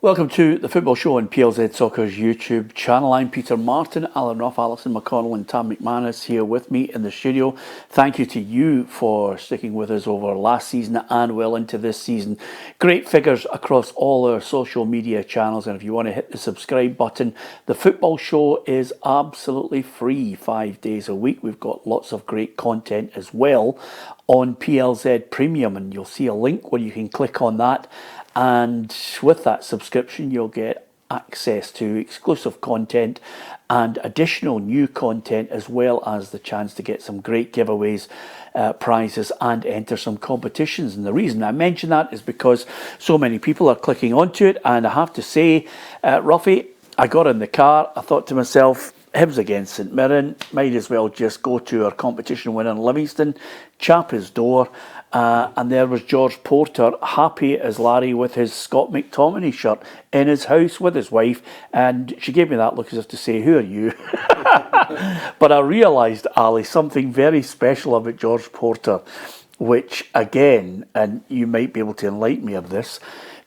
Welcome to the Football Show on PLZ Soccer's YouTube channel. I'm Peter Martin, Alan Ruff, Alison, McConnell and Tam McManus here with me in the studio. Thank you to you for sticking with us over last season and well into this season. Great figures across all our social media channels, and if you want to hit the subscribe button, the Football Show is absolutely free 5 days a week. We've got lots of great content as well on PLZ Premium, and you'll see a link where you can click on that. And with that subscription, you'll get access to exclusive content and additional new content, as well as the chance to get some great giveaways, prizes, and enter some competitions. And the reason I mention that is because so many people are clicking onto it. And I have to say, Ruffy, I got in the car, I thought to myself, Hibs against St Mirren, might as well just go to our competition winner in Livingston, chap his door. And there was George Porter, happy as Larry, with his Scott McTominay shirt in his house with his wife. And she gave me that look as if to say, who are you? But I realised, Ali, something very special about George Porter, which again, and you might be able to enlighten me of this,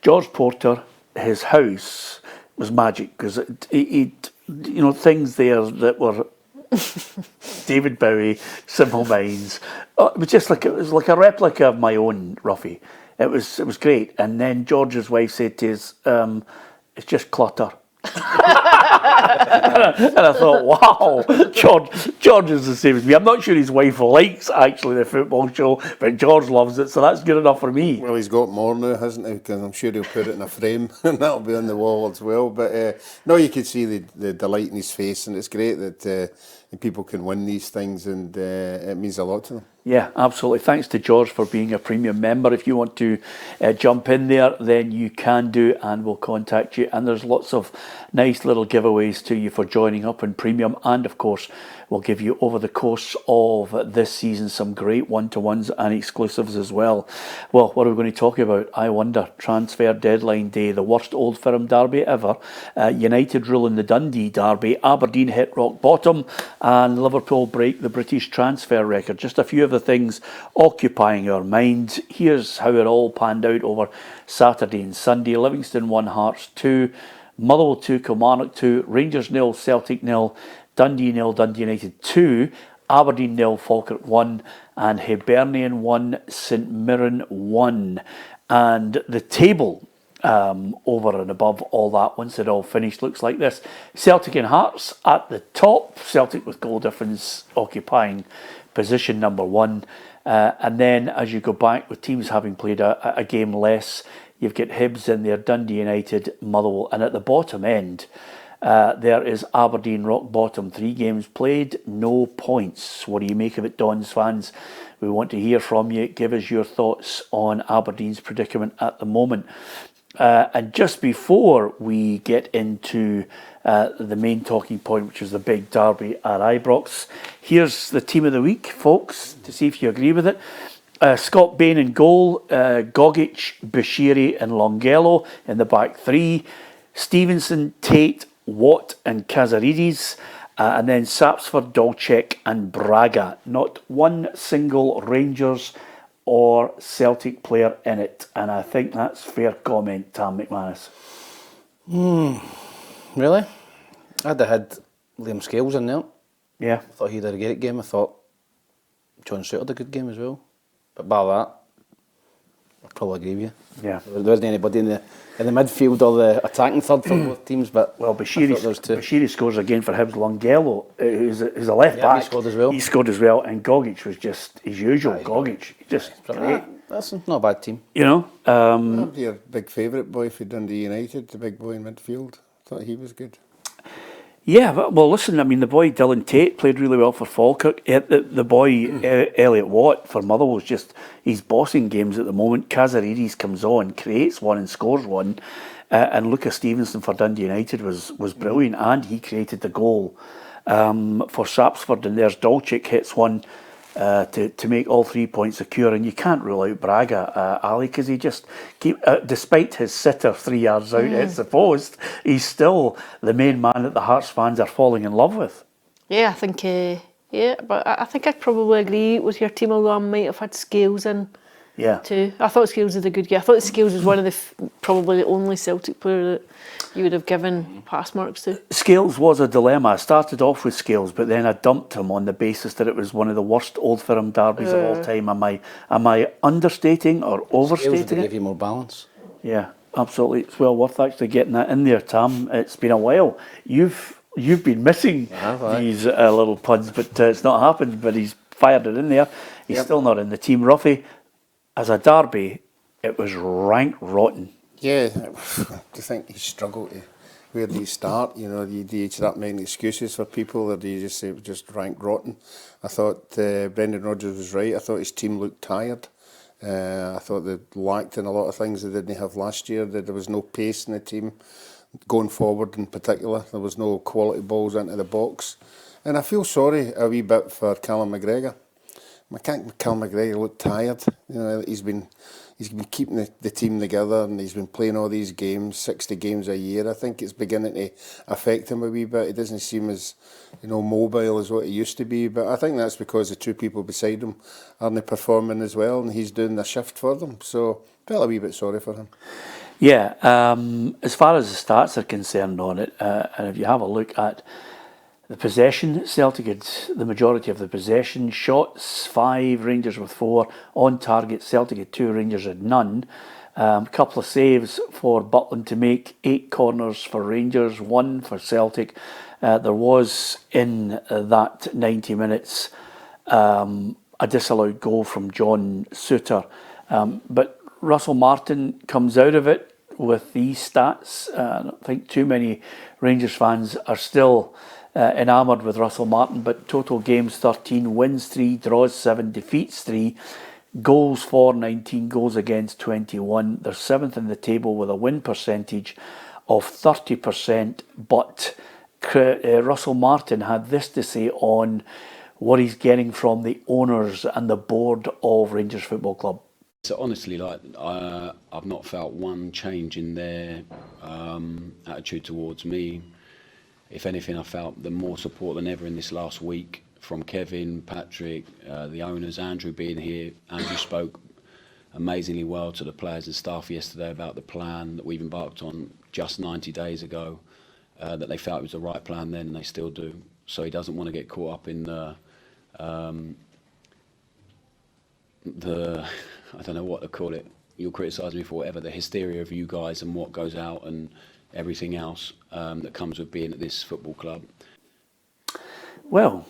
George Porter, his house was magic because he things there that were David Bowie, Simple Minds. It was like a replica of my own, Ruffy. It was great. And then George's wife said to us, "It's just clutter." And I thought, wow, George is the same as me. I'm not sure his wife likes actually the Football Show, but George loves it, so that's good enough for me. Well, he's got more now, hasn't he? Because I'm sure he'll put it in a frame and that'll be on the wall as well. But no, you could see the delight in his face, and it's great that people can win these things, and it means a lot to them. Yeah, absolutely. Thanks to George for being a premium member. If you want to jump in there, then you can do, and we'll contact you. And there's lots of nice little giveaways to you for joining up in premium. And of course, we'll give you over the course of this season some great one-to-ones and exclusives as well. Well, what are we going to talk about? I wonder. Transfer deadline day, the worst Old Firm derby ever. United ruling the Dundee derby. Aberdeen hit rock bottom, and Liverpool break the British transfer record. Just a few of the things occupying our minds. Here's how it all panned out over Saturday and Sunday. Livingston 1, Hearts 2, Motherwell 2, Kilmarnock 2, Rangers 0, Celtic 0, Dundee 0, Dundee United 2, Aberdeen 0, Falkirk 1, and Hibernian 1, St Mirren 1. And the table over and above all that, once it all finished, looks like this. Celtic and Hearts at the top, Celtic with goal difference occupying position number 1. And then as you go back, with teams having played a game less, you've got Hibs in there, Dundee United, Motherwell, and at the bottom end, there is Aberdeen rock bottom. 3 games played, no points. What do you make of it, Dons fans? We want to hear from you. Give us your thoughts on Aberdeen's predicament at the moment. And just before we get into the main talking point, which is the big derby at Ibrox, here's the team of the week, folks, to see if you agree with it. Scott Bain in goal, Gogic, Bashiri and Longello in the back 3, Stevenson, Tate, Watt and Kazaridis, and then Sapsford, Dolcek and Braga. Not one single Rangers or Celtic player in it, and I think that's fair comment, Tam McManus. Really? I'd have had Liam Scales in there. Yeah. I thought he had a great game. I thought John Suter had a good game as well. But bar that, I probably agree with you. Yeah. There wasn't anybody in the midfield or the attacking third for both teams, but well, Bashiri scores again for Hibs. Longello, who's a left back, he scored as well. He scored as well, and Gogic was just his usual. Gogic, just great. That's not a bad team. You know, That'd be a big favourite boy for Dundee United, the big boy in midfield. Thought he was good. Yeah, well, listen, I mean, the boy Dylan Tate played really well for Falkirk. The boy Elliot Watt for Motherwell is just, he's bossing games at the moment. Kazaridis comes on, creates one and scores one. And Lucas Stevenson for Dundee United was brilliant, and he created the goal for Sapsford. And there's Dolchik hits one to make all 3 points secure. And you can't rule out Braga, Ali, because he just despite his sitter 3 yards out at the post, he's still the main man that the Hearts fans are falling in love with. Yeah, I think but I think I'd probably agree with your team, although I might have had Scales in Yeah. too. I thought Scales did a good game. I thought Scales was one of the probably the only Celtic player that you would have given pass marks to. Scales was a dilemma. I started off with Scales, but then I dumped him on the basis that it was one of the worst Old Firm derbies of all time. Am I understating or overstating Scales would it? give you more balance. Yeah, absolutely. It's well worth actually getting that in there, Tam. It's been a while. You've been missing these little puns, but it's not happened. But he's fired it in there. He's still not in the team. Ruffy, as a derby, it was rank rotten. Yeah, do you think he struggled to, where do you start? You know, do you start making excuses for people, or do you just say it was just rank rotten? I thought Brendan Rodgers was right. I thought his team looked tired. I thought they lacked in a lot of things they didn't have last year. There was no pace in the team going forward in particular. There was no quality balls into the box. And I feel sorry a wee bit for Callum McGregor. Callum McGregor looked tired. You know, he's been keeping the team together, and he's been playing all these games, 60 games a year. I think it's beginning to affect him a wee bit. He doesn't seem as, mobile as what he used to be. But I think that's because the two people beside him aren't performing as well, and he's doing the shift for them. So I felt a wee bit sorry for him. Yeah, as far as the stats are concerned on it, and if you have a look at the possession, Celtic had the majority of the possession. Shots, 5, Rangers with 4. On target, Celtic had 2, Rangers had none. A couple of saves for Butland to make. 8 corners for Rangers, 1 for Celtic. There was, in that 90 minutes, a disallowed goal from John Souttar. But Russell Martin comes out of it with these stats. I don't think too many Rangers fans are still enamoured with Russell Martin, but total games 13, wins 3, draws 7, defeats 3, goals for 19, goals against 21. They're 7th in the table with a win percentage of 30%, but Russell Martin had this to say on what he's getting from the owners and the board of Rangers Football Club. So honestly, I've not felt one change in their attitude towards me. If anything, I felt the more support than ever in this last week from Kevin, Patrick, the owners, Andrew being here. Andrew spoke amazingly well to the players and staff yesterday about the plan that we've embarked on just 90 days ago, that they felt it was the right plan then, and they still do. So he doesn't want to get caught up in the I don't know what to call it. You'll criticise me for whatever, the hysteria of you guys and what goes out and everything else that comes with being at this football club. Well,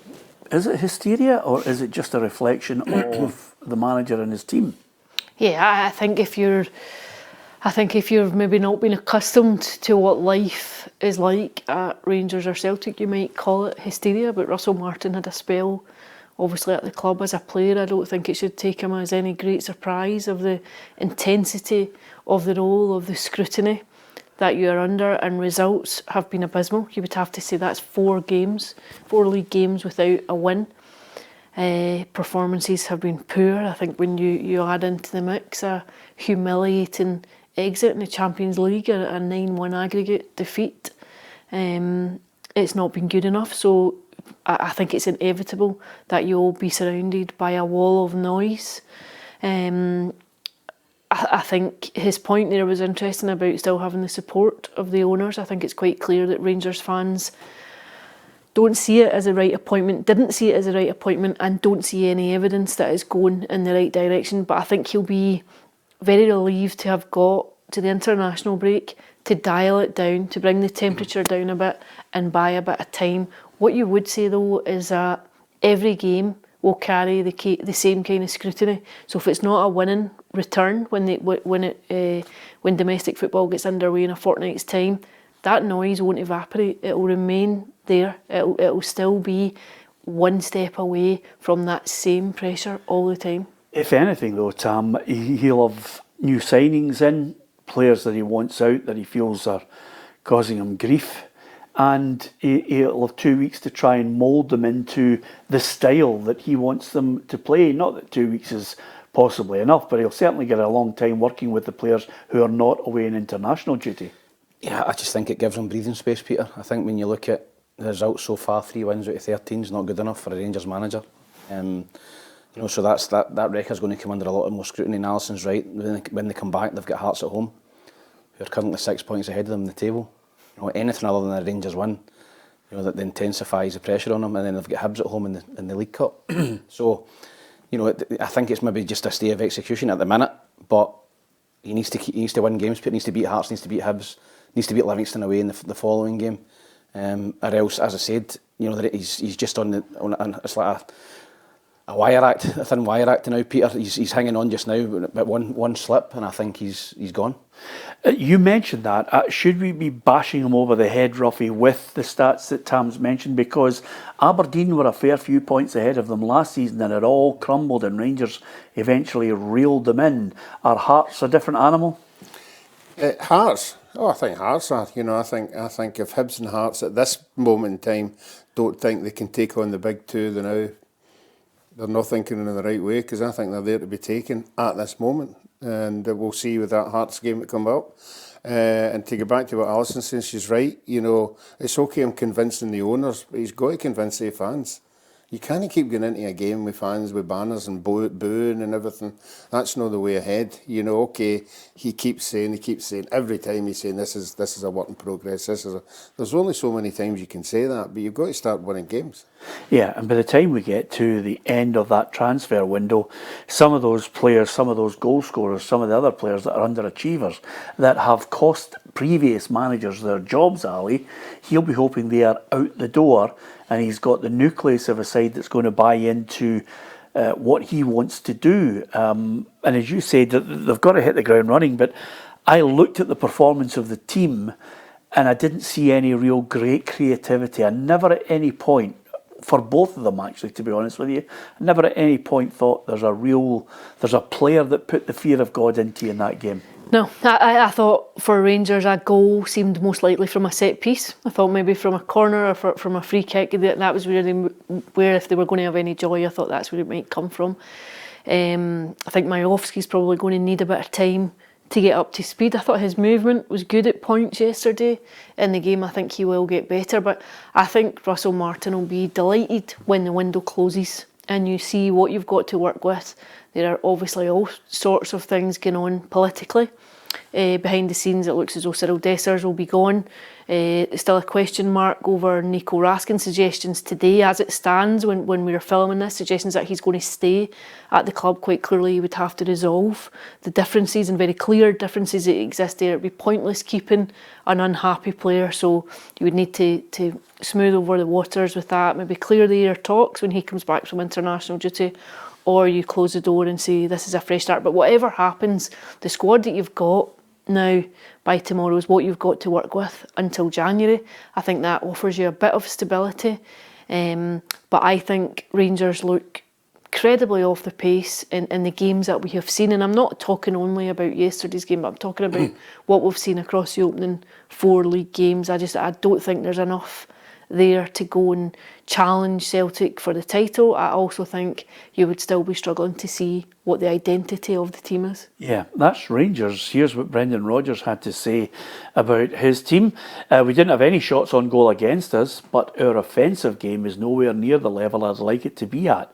is it hysteria or is it just a reflection of the manager and his team? Yeah, I think if you're maybe not been accustomed to what life is like at Rangers or Celtic, you might call it hysteria. But Russell Martin had a spell, obviously, at the club as a player. I don't think it should take him as any great surprise of the intensity of the role, of the scrutiny that you are under, and results have been abysmal. You would have to say that's 4 league games without a win. Performances have been poor. I think when you add into the mix a humiliating exit in the Champions League, a 9-1 aggregate defeat, it's not been good enough. So I think it's inevitable that you'll be surrounded by a wall of noise. I think his point there was interesting about still having the support of the owners. I think it's quite clear that Rangers fans don't see it as a right appointment, didn't see it as a right appointment, and don't see any evidence that it's going in the right direction. But I think he'll be very relieved to have got to the international break, to dial it down, to bring the temperature down a bit and buy a bit of time. What you would say though is that every game will carry the same kind of scrutiny. So if it's not a winning return when domestic football gets underway in a fortnight's time, that noise won't evaporate. It will remain there. It will still be one step away from that same pressure all the time. If anything though, Tam, he'll have new signings in, players that he wants out that he feels are causing him grief. And he'll have 2 weeks to try and mould them into the style that he wants them to play. Not that 2 weeks is possibly enough, but he'll certainly get a long time working with the players who are not away in international duty. Yeah, I just think it gives him breathing space, Peter. I think when you look at the results so far, 3 wins out of 13 is not good enough for a Rangers manager. You know, so that record's going to come under a lot more scrutiny. And Alison's right. When they come back, they've got Hearts at home, who are currently 6 points ahead of them in the table. You know, anything other than a Rangers win, you know, that intensifies the pressure on them. And then they've got Hibs at home in the League Cup. So, you know, I think it's maybe just a stay of execution at the minute, but he needs to win games. He needs to beat Hearts, needs to beat Hibs, needs to beat Livingston away in the following game, or else, as I said, you know, he's just on it's like a wire act, a thin wire act now, Peter. He's hanging on just now, but one slip, and I think he's gone. You mentioned that. Should we be bashing him over the head, Ruffy, with the stats that Tam's mentioned? Because Aberdeen were a fair few points ahead of them last season, and it all crumbled, and Rangers eventually reeled them in. Are Hearts a different animal? Hearts? Oh, I think Hearts are. You know, I think if Hibs and Hearts at this moment in time don't think they can take on the big two, they're not thinking in the right way, because I think they're there to be taken at this moment. And we'll see with that Hearts game that come up. And to get back to what Alison says, she's right. You know, it's okay I'm convincing the owners, but he's got to convince the fans. You can't keep going into a game with fans with banners and booing and everything. That's not the way ahead. You know, okay, he keeps saying every time he's saying this is a work in progress. There's only so many times you can say that, but you've got to start winning games. Yeah, and by the time we get to the end of that transfer window, some of those players, some of those goal scorers, some of the other players that are underachievers that have cost previous managers their jobs, Ali, he'll be hoping they are out the door, and he's got the nucleus of a side that's going to buy into what he wants to do. And as you said, they've got to hit the ground running, but I looked at the performance of the team and I didn't see any real great creativity. I never at any point, for both of them actually, to be honest with you, I never at any point thought there's a player that put the fear of God into you in that game. No, I thought for Rangers a goal seemed most likely from a set piece. I thought maybe from a corner or from a free kick. That was where if they were going to have any joy, I thought that's where it might come from. I think Majowski's probably going to need a bit of time to get up to speed. I thought his movement was good at points yesterday in the game. I think he will get better, but I think Russell Martin will be delighted when the window closes and you see what you've got to work with. There are obviously all sorts of things going on politically. Behind the scenes, it looks as though Cyril Dessers will be gone. There's still a question mark over Nico Raskin's suggestions today. As it stands, when we were filming this, suggestions that he's going to stay at the club. Quite clearly, he would have to resolve the differences and very clear differences that exist there. It would be pointless keeping an unhappy player, so you would need to smooth over the waters with that, maybe clear the air talks when he comes back from international duty, or you close the door and say this is a fresh start. But whatever happens, the squad that you've got now by tomorrow is what you've got to work with until January. I think that offers you a bit of stability. But I think Rangers look incredibly off the pace in the games that we have seen. And I'm not talking only about yesterday's game, but I'm talking about what we've seen across the opening 4 league games. I don't think there's enough there to go and challenge Celtic for the title. I also think you would still be struggling to see what the identity of the team is. Yeah, that's Rangers. Here's what Brendan Rodgers had to say about his team. We didn't have any shots on goal against us, but our offensive game is nowhere near the level I'd like it to be at.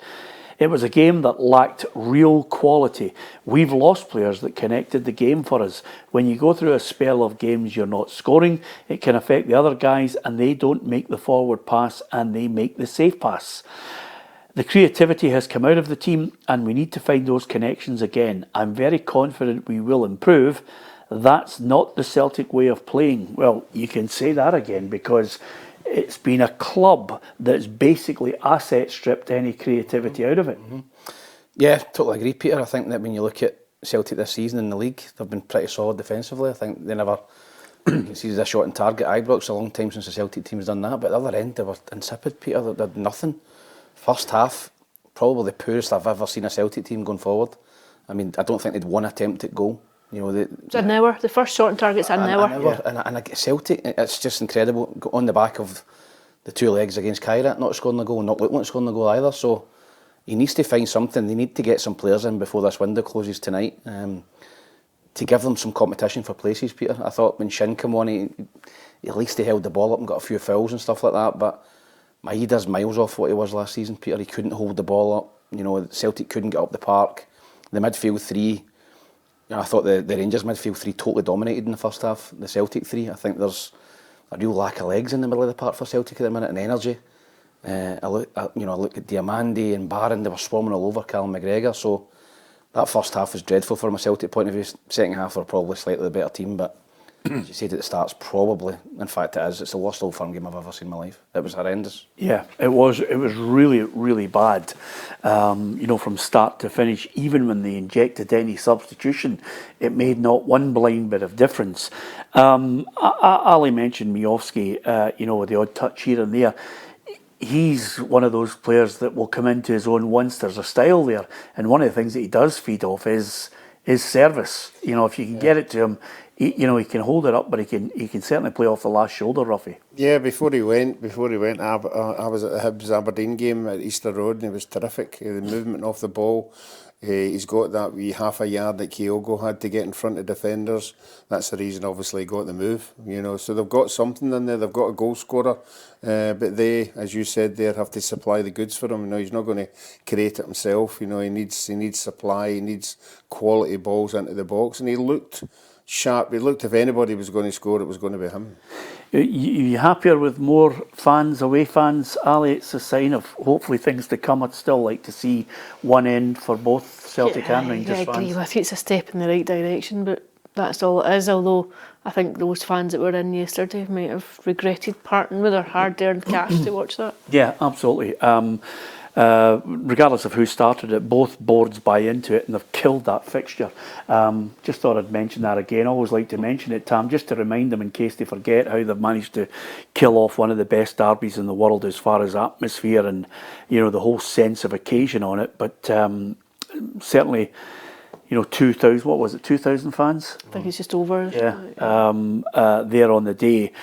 It was a game that lacked real quality. We've lost players that connected the game for us. When you go through a spell of games you're not scoring, it can affect the other guys and they don't make the forward pass and they make the safe pass. The creativity has come out of the team and we need to find those connections again. I'm very confident we will improve. That's not the Celtic way of playing. Well, you can say that again because it's been a club that's basically asset stripped any creativity out of it. Mm-hmm. Yeah, totally agree, Peter. I think that when you look at Celtic this season in the league, they've been pretty solid defensively. I think they never conceded a shot on target. Ibrox, a long time since the Celtic team's done that, but at the other end they were insipid, Peter. They did nothing. First half, probably the poorest I've ever seen a Celtic team going forward. I mean, I don't think they'd one attempt at goal. You know, it's an hour. The first shot on target's an hour. Yeah. And Celtic, it's just incredible. On the back of the 2 legs against Kyrat, not scoring the goal, not looking like scoring the goal either. So he needs to find something. They need to get some players in before this window closes tonight to give them some competition for places, Peter. I thought when Shin came on, at least he held the ball up and got a few fouls and stuff like that. But Maeda's miles off what he was last season, Peter. He couldn't hold the ball up. You know, Celtic couldn't get up the park. The midfield three, you know, I thought the Rangers midfield three totally dominated in the first half. The Celtic three, I think there's a real lack of legs in the middle of the park for Celtic at the minute, and energy. I look at Diamandi and Barron, they were swarming all over Callum McGregor, so that first half was dreadful from a Celtic point of view. Second half were probably slightly the better team, but as you said at the start, it's probably, in fact it is, it's the worst Old Firm game I've ever seen in my life. It was horrendous. Yeah, it was really, really bad, you know, from start to finish. Even when they injected any substitution, it made not one blind bit of difference. Ali mentioned Miovski, you know, with the odd touch here and there. He's one of those players that will come into his own once there's a style there, and one of the things that he does feed off is his service. You know, if you can get it to him, he can hold it up, but he can certainly play off the last shoulder, Ruffy. Yeah, before he went, I was at the Hibs Aberdeen game at Easter Road, and he was terrific. The movement off the ball. He's got that wee half a yard that Kyogo had to get in front of defenders. That's the reason, obviously, he got the move. You know, so they've got something in there. They've got a goal scorer, but they, as you said there, have to supply the goods for him. You know, he's not going to create it himself. You know, he needs supply. He needs quality balls into the box, and he looked sharp. He looked, if anybody was going to score, it was going to be him. You happier with more fans, away fans, Ali? It's a sign of hopefully things to come. I'd still like to see one end for both Celtic and Rangers fans. I agree with you. It's a step in the right direction, but that's all it is. Although I think those fans that were in yesterday might have regretted parting with their hard-earned cash to watch that. Yeah, absolutely. Regardless of who started it, both boards buy into it, and they've killed that fixture. Just thought I'd mention that again. I always like to mention it, Tam, just to remind them in case they forget how they've managed to kill off one of the best derbies in the world as far as atmosphere and, you know, the whole sense of occasion on it. But certainly, you know, 2,000, what was it, 2,000 fans? I think it's just over. Yeah, there on the day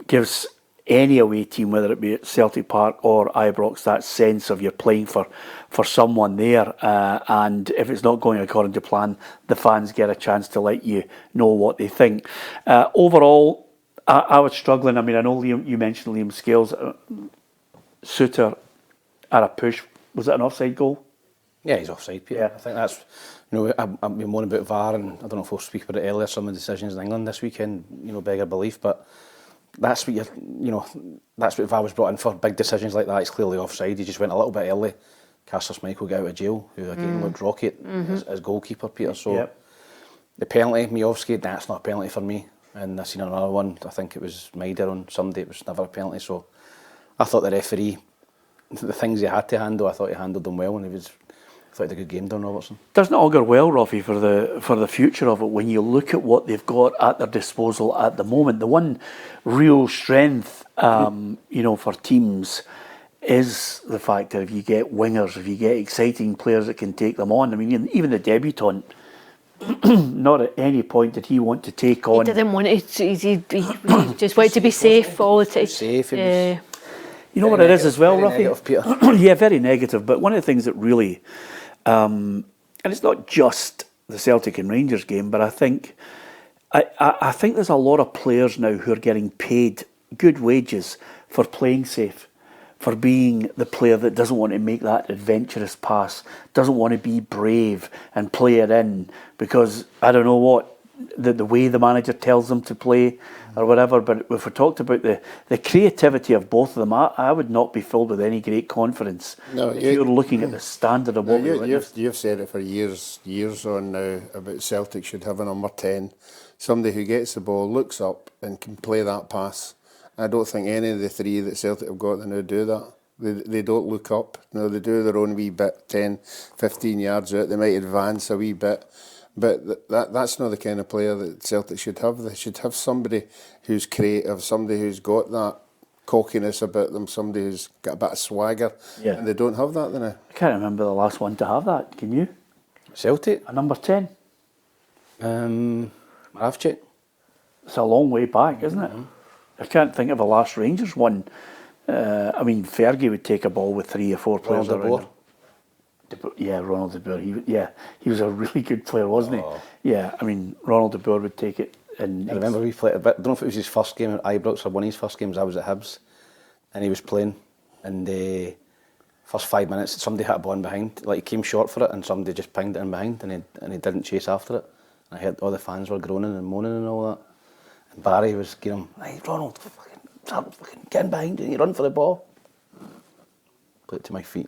gives any away team, whether it be at Celtic Park or Ibrox, that sense of you're playing for someone there, and if it's not going according to plan, the fans get a chance to let you know what they think. Overall, I was struggling. I mean, I know Liam, you mentioned Liam Scales, Suter at a push. Was it an offside goal? Yeah, he's offside, Peter. Yeah. I think that's, you know, I've been moaning about VAR, and I don't know if we'll speak about it earlier, some of the decisions in England this weekend, you know, beggar belief, but that's what that's what VAR was brought in for, big decisions like that. It's clearly offside. He just went a little bit early. Castor Schmeichel got out of jail, who again looked rocket as goalkeeper, Peter. So the penalty, Miovski, that's not a penalty for me. And I seen another one, I think it was Maida on Sunday, it was never a penalty. So I thought the referee, the things he had to handle, I thought he handled them well, and I thought he had a good game, Don Robertson. Doesn't it augur well, Ruffy, for the future of it when you look at what they've got at their disposal at the moment? The one real strength, you know, for teams is the fact that if you get wingers, if you get exciting players that can take them on. I mean, even the debutant, not at any point did he want to take on. He didn't want it. He just wanted to be safe all the time. Safe. You know what it is as well, Ruffy? Negative, Peter. Yeah, very negative. But one of the things that really, and it's not just the Celtic and Rangers game, but I think there's a lot of players now who are getting paid good wages for playing safe, for being the player that doesn't want to make that adventurous pass, doesn't want to be brave and play it in because, I don't know what, the way the manager tells them to play or whatever. But if we talked about the creativity of both of them, I would not be filled with any great confidence if you're looking at the standard of what you've said it for years on now about Celtic should have a number 10, somebody who gets the ball, looks up and can play that pass. I don't think any of the three that Celtic have got that now do that. They don't look up. No, they do their own wee bit, 10, 15 yards out. They might advance a wee bit. But that's not the kind of player that Celtic should have. They should have somebody who's creative, somebody who's got that cockiness about them, somebody who's got a bit of swagger. Yeah. And they don't have that now. I can't remember the last one to have that. Can you? Celtic? A number 10? Maravchik. It's a long way back, isn't it? I can't think of a last Rangers one. I mean, Fergie would take a ball with 3 or 4 players around him. Yeah, Ronald de Boer. He was a really good player, wasn't he? Yeah, I mean, Ronald de Boer would take it. And I remember we played a bit. I don't know if it was his first game at Ibrox or one of his first games. I was at Hibs. and he was playing, and the first 5 minutes somebody hit a ball in behind, like he came short for it and somebody just pinged it in behind, and he didn't chase after it. And I heard all the fans were groaning and moaning and all that, and Barry was giving him, "Hey Ronald, fucking get in behind and you run for the ball." Put it to my feet.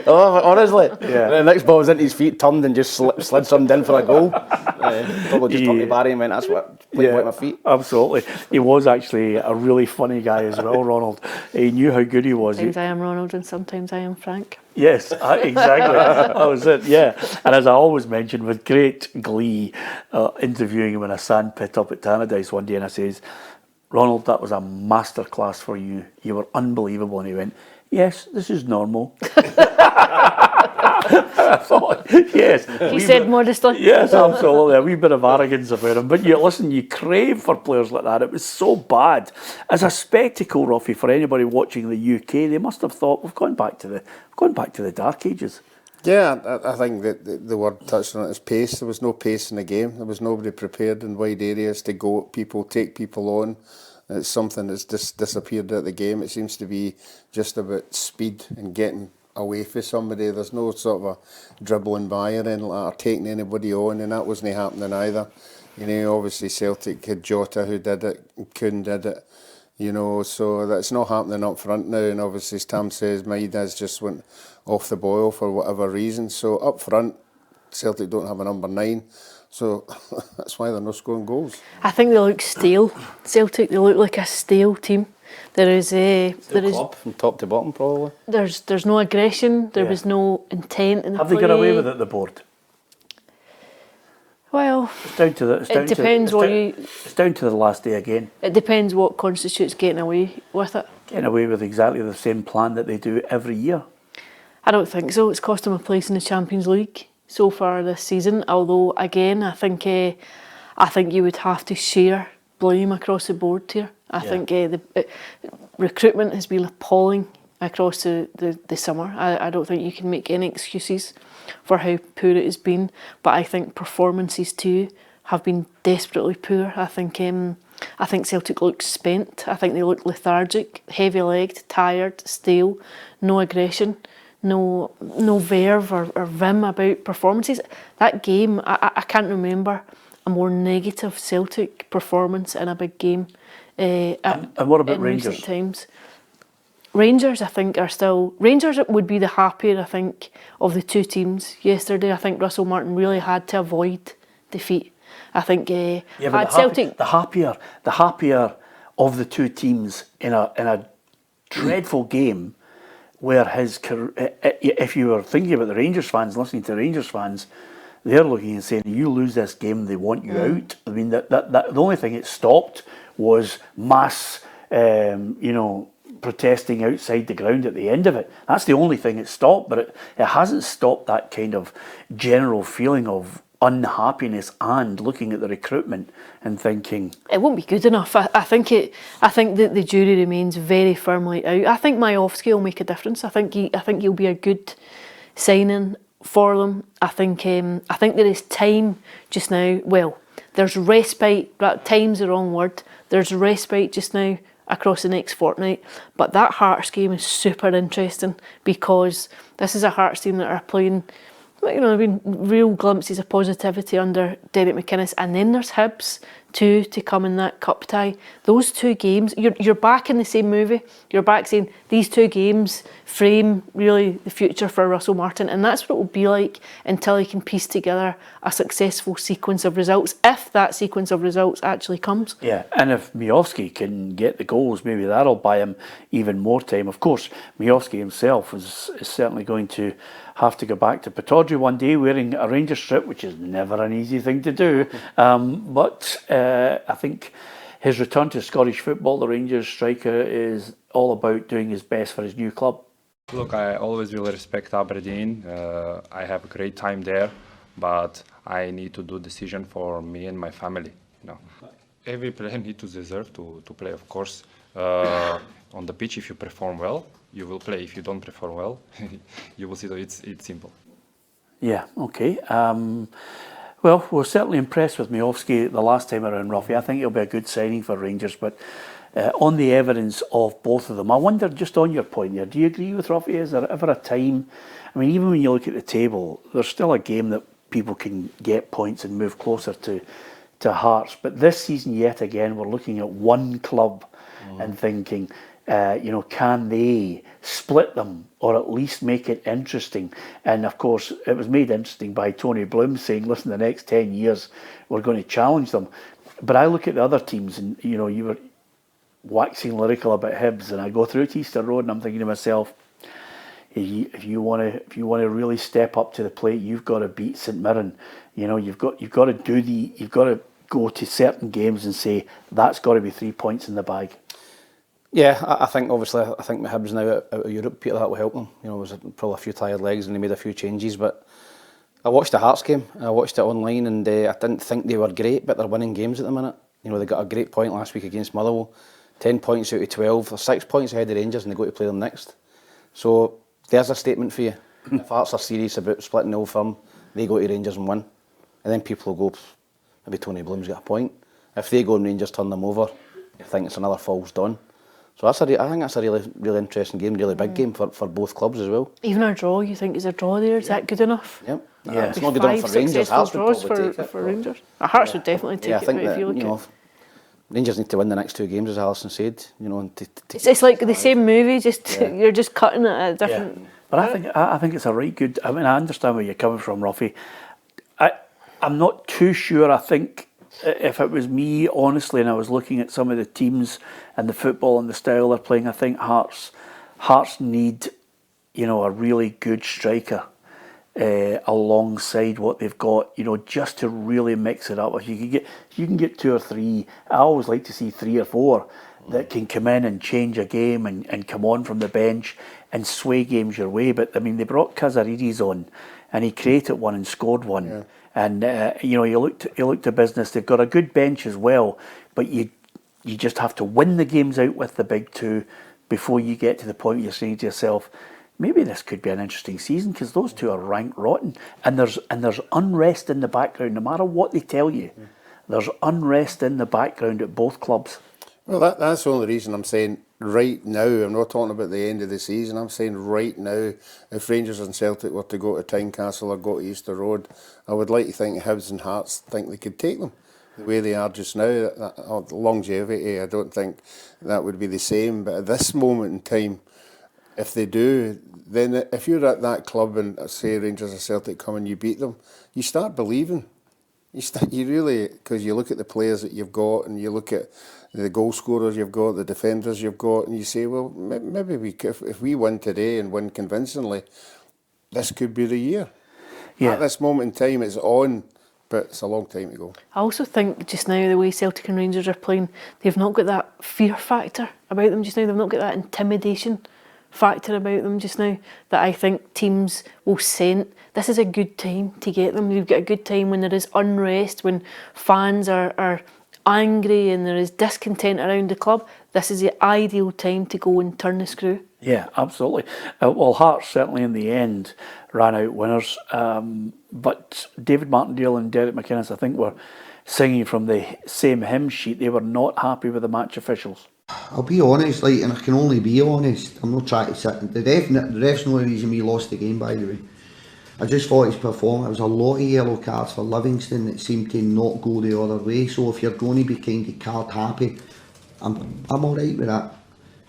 Oh, honestly. Yeah. The next ball was into his feet, turned and just slid something in for a goal. Probably just turned to Barry and went, "That's what played with my feet." Absolutely. He was actually a really funny guy as well, Ronald. He knew how good he was. Sometimes I am Ronald and sometimes I am Frank. Yes, exactly. That was it, yeah. And as I always mention, with great glee, interviewing him in a sandpit up at Tannadice one day, and I says, "Ronald, that was a masterclass for you. You were unbelievable." And he went, "Yes, this is normal." I thought, yes. He said modestly. Yes, absolutely. A wee bit of arrogance about him. But listen, you crave for players like that. It was so bad. As a spectacle, Ruffy, for anybody watching the UK, they must have thought, we've gone back to the dark ages. Yeah, I think that the word touched on it is pace. There was no pace in the game. There was nobody prepared in wide areas to go at people, take people on. It's something that's just disappeared out of the game. It seems to be just about speed and getting away from somebody. There's no sort of a dribbling by or anything like that, or taking anybody on, and that wasn't happening either. You know, obviously Celtic had Jota who did it, Kuhn did it, you know, so that's not happening up front now. And obviously, as Tam says, Maida's just went off the boil for whatever reason. So up front, Celtic don't have a number 9. So that's why they're not scoring goals. I think they look stale. Celtic, they look like a stale team. There is Club from top to bottom, probably. There's no aggression. There was no intent in the Have play. they got away with it, the board? Well, It's down to the last day again. It depends what constitutes getting away with it. Getting away with exactly the same plan that they do every year. I don't think so. It's cost them a place in the Champions League so far this season. Although, again, I think you would have to share blame across the board here. I think the recruitment has been appalling across the summer. I don't think you can make any excuses for how poor it has been. But I think performances too have been desperately poor. I think Celtic look spent. I think they look lethargic, heavy-legged, tired, stale, no aggression. No verve or vim about performances. That game, I can't remember a more negative Celtic performance in a big game. And what about in Rangers? Recent times. Rangers, I think, are still... Rangers would be the happier, I think, of the two teams yesterday. I think Russell Martin really had to avoid defeat. I think Celtic... The happier of the two teams in a dreadful game, where if you were thinking about the Rangers fans, listening to the Rangers fans, they're looking and saying, you lose this game, they want you out. I mean, that the only thing it stopped was mass, protesting outside the ground at the end of it. That's the only thing it stopped, but it hasn't stopped that kind of general feeling of unhappiness and looking at the recruitment and thinking it won't be good enough. I think that the jury remains very firmly out. I think Majowski will make a difference. I think he'll be a good signing for them. I think there is time just now. Well, there's respite. Time's the wrong word. There's respite just now across the next fortnight. But that Hearts game is super interesting because this is a Hearts team that are playing. There have been real glimpses of positivity under Derek McManus, and then there's Hibs too to come in that cup tie. Those two games, you're back in the same movie. You're back saying these two games frame really the future for Russell Martin, and that's what it will be like until he can piece together a successful sequence of results, if that sequence of results actually comes. Yeah, and if Majowski can get the goals, maybe that'll buy him even more time. Of course, Majowski himself is certainly going to have to go back to Pittodrie one day wearing a Rangers strip, which is never an easy thing to do. But I think his return to Scottish football, the Rangers striker, is all about doing his best for his new club. Look, I always will respect Aberdeen. I have a great time there, but I need to do decision for me and my family. Every player needs to deserve to play, of course. On the pitch, if you perform well, you will play. If you don't perform well, you will see that it's simple. Yeah, okay. Well, we're certainly impressed with Majowski the last time around, Ruffy. I think he'll be a good signing for Rangers, but on the evidence of both of them. I wonder, just on your point there, do you agree with Ruffy? Is there ever a time, I mean, even when you look at the table, there's still a game that people can get points and move closer to Hearts. But this season, yet again, we're looking at one club and thinking, can they split them or at least make it interesting? And of course, it was made interesting by Tony Bloom saying, listen, the next 10 years, we're going to challenge them. But I look at the other teams and, you were waxing lyrical about Hibs, and I go through to Easter Road and I'm thinking to myself, if you want to really step up to the plate, you've got to beat St Mirren. You've got to go to certain games and say that's got to be 3 points in the bag. Yeah, I think obviously the Hibs now out of Europe, Peter, that will help them. There was probably a few tired legs and they made a few changes. But I watched the Hearts game. I watched it online, and I didn't think they were great, but they're winning games at the minute. They got a great point last week against Motherwell. 10 points out of 12. They're 6 points ahead of Rangers, and they go to play them next. So there's a statement for you. If Hearts are serious about splitting the Old Firm, they go to Rangers and win. And then people will go, maybe Tony Bloom's got a point. If they go and Rangers turn them over, I think it's another falls dawn. So I think that's a really interesting game, really big game for both clubs as well. Even a draw, you think is a draw there? Is that good enough? Yep. Yeah. It's not good enough for Rangers. Hearts would draws probably take it. for Rangers. Hearts would definitely take I think it. that, if you look at Rangers need to win the next 2 games, as Alison said. it's like the same movie, just you're just cutting it at a different. Yeah. But I think it's a right good. I mean, I understand where you're coming from, Ruffy. I'm not too sure. I think if it was me, honestly, and I was looking at some of the teams and the football and the style they're playing, I think Hearts need, a really good striker alongside what they've got, just to really mix it up. If you can get 2 or 3. I always like to see 3 or 4 that can come in and change a game and come on from the bench and sway games your way. But I mean, they brought Kazaridis on, and he created one and scored one. Yeah. And he looked to business. They've got a good bench as well, but you just have to win the games out with the big 2 before you get to the point where you're saying to yourself, maybe this could be an interesting season, because those 2 are ranked rotten, and there's unrest in the background. No matter what they tell you, there's unrest in the background at both clubs. Well, that's the only reason I'm saying right now. I'm not talking about the end of the season. I'm saying right now, if Rangers and Celtic were to go to Tynecastle or go to Easter Road, I would like to think Hibs and Hearts think they could take them the way they are just now. The longevity, I don't think that would be the same. But at this moment in time, if they do, then if you're at that club and say Rangers or Celtic come and you beat them, you start believing. You really, because you look at the players that you've got and you look at the goal scorers you've got, the defenders you've got, and you say, well, maybe if we win today and win convincingly, this could be the year. Yeah. At this moment in time, it's on, but it's a long time to go. I also think just now, the way Celtic and Rangers are playing, they've not got that fear factor about them just now. They've not got that intimidation factor about them just now that I think teams will sense. This is a good time to get them. You've got a good time when there is unrest, when fans are angry and there is discontent around the club. This is the ideal time to go and turn the screw. Yeah, absolutely. Well, Hearts certainly in the end ran out winners, but David Martindale and Derek McManus, I think, were singing from the same hymn sheet. They were not happy with the match officials. I'll be honest, and I can only be honest. I'm not trying to sit. The ref's the only reason we lost the game, by the way. I just thought his performance, there was a lot of yellow cards for Livingston that seemed to not go the other way. So if you're going to be kind of card happy, I'm alright with that.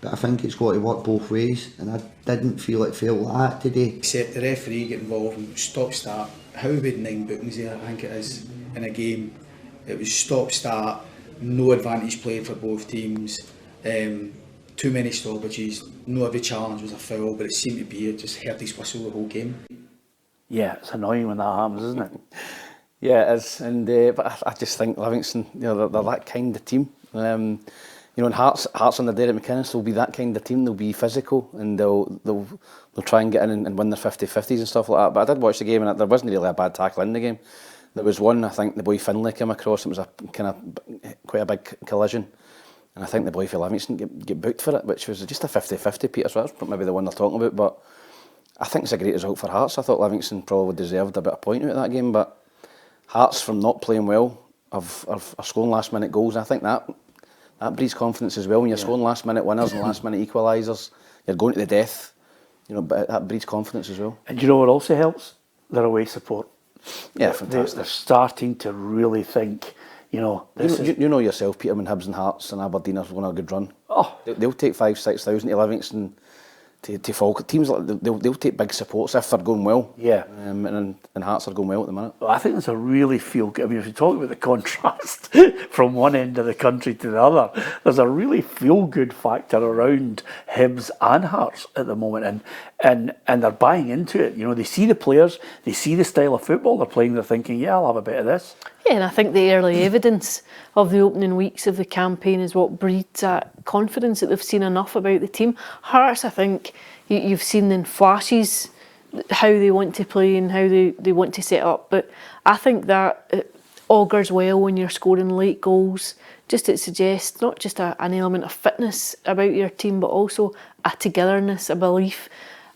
But I think it's got to work both ways, and I didn't feel it felt like that today. Except the referee get involved and stop-start. How we had 9 bookings there, I think it is, in a game. It was stop-start, no advantage played for both teams. Too many stoppages, not every challenge was a foul, but it seemed to be, it just heard his whistle the whole game. Yeah, it's annoying when that happens, isn't it? Yeah, it is, and but I just think Livingston, they're that kind of team. And Hearts under Derek McManus will be that kind of team. They'll be physical and they'll try and get in and win their 50-50s and stuff like that. But I did watch the game, and there wasn't really a bad tackle in the game. There was one, I think the boy Finlay came across. It was a kind of quite a big collision. And I think the boy for Livingston get booked for it, which was just a 50-50, Peter, so that's maybe the one they're talking about. But I think it's a great result for Hearts. I thought Livingston probably deserved a bit of point out of that game, but Hearts, from not playing well, are scoring last-minute goals. And I think That breeds confidence as well. When you're scoring last minute winners and last minute equalisers, you're going to the death. You know, but that breeds confidence as well. And do you know what also helps? Their away support. Yeah, fantastic. They're starting to really think, you know, you know yourself, Peter, when Hibs and Hearts and Aberdeen are going on a good run. Oh, They'll take 5,000-6,000 to Livingston, to Falkirk. Teams like they'll take big supports if they're going well. Yeah. And Hearts are going well at the minute. well, I think there's a really feel good. I mean, if you talk about the contrast from one end of the country to the other, there's a really feel good factor around Hibs and Hearts at the moment, and they're buying into it. You know, they see the players, they see the style of football they're playing, they're thinking, yeah, I'll have a bit of this. Yeah, and I think the early evidence of the opening weeks of the campaign is what breeds that confidence that they've seen enough about the team. Hearts, I think you've seen in flashes how they want to play and how they want to set up, but I think that it augurs well when you're scoring late goals. Just it suggests not just an element of fitness about your team, but also a togetherness, a belief,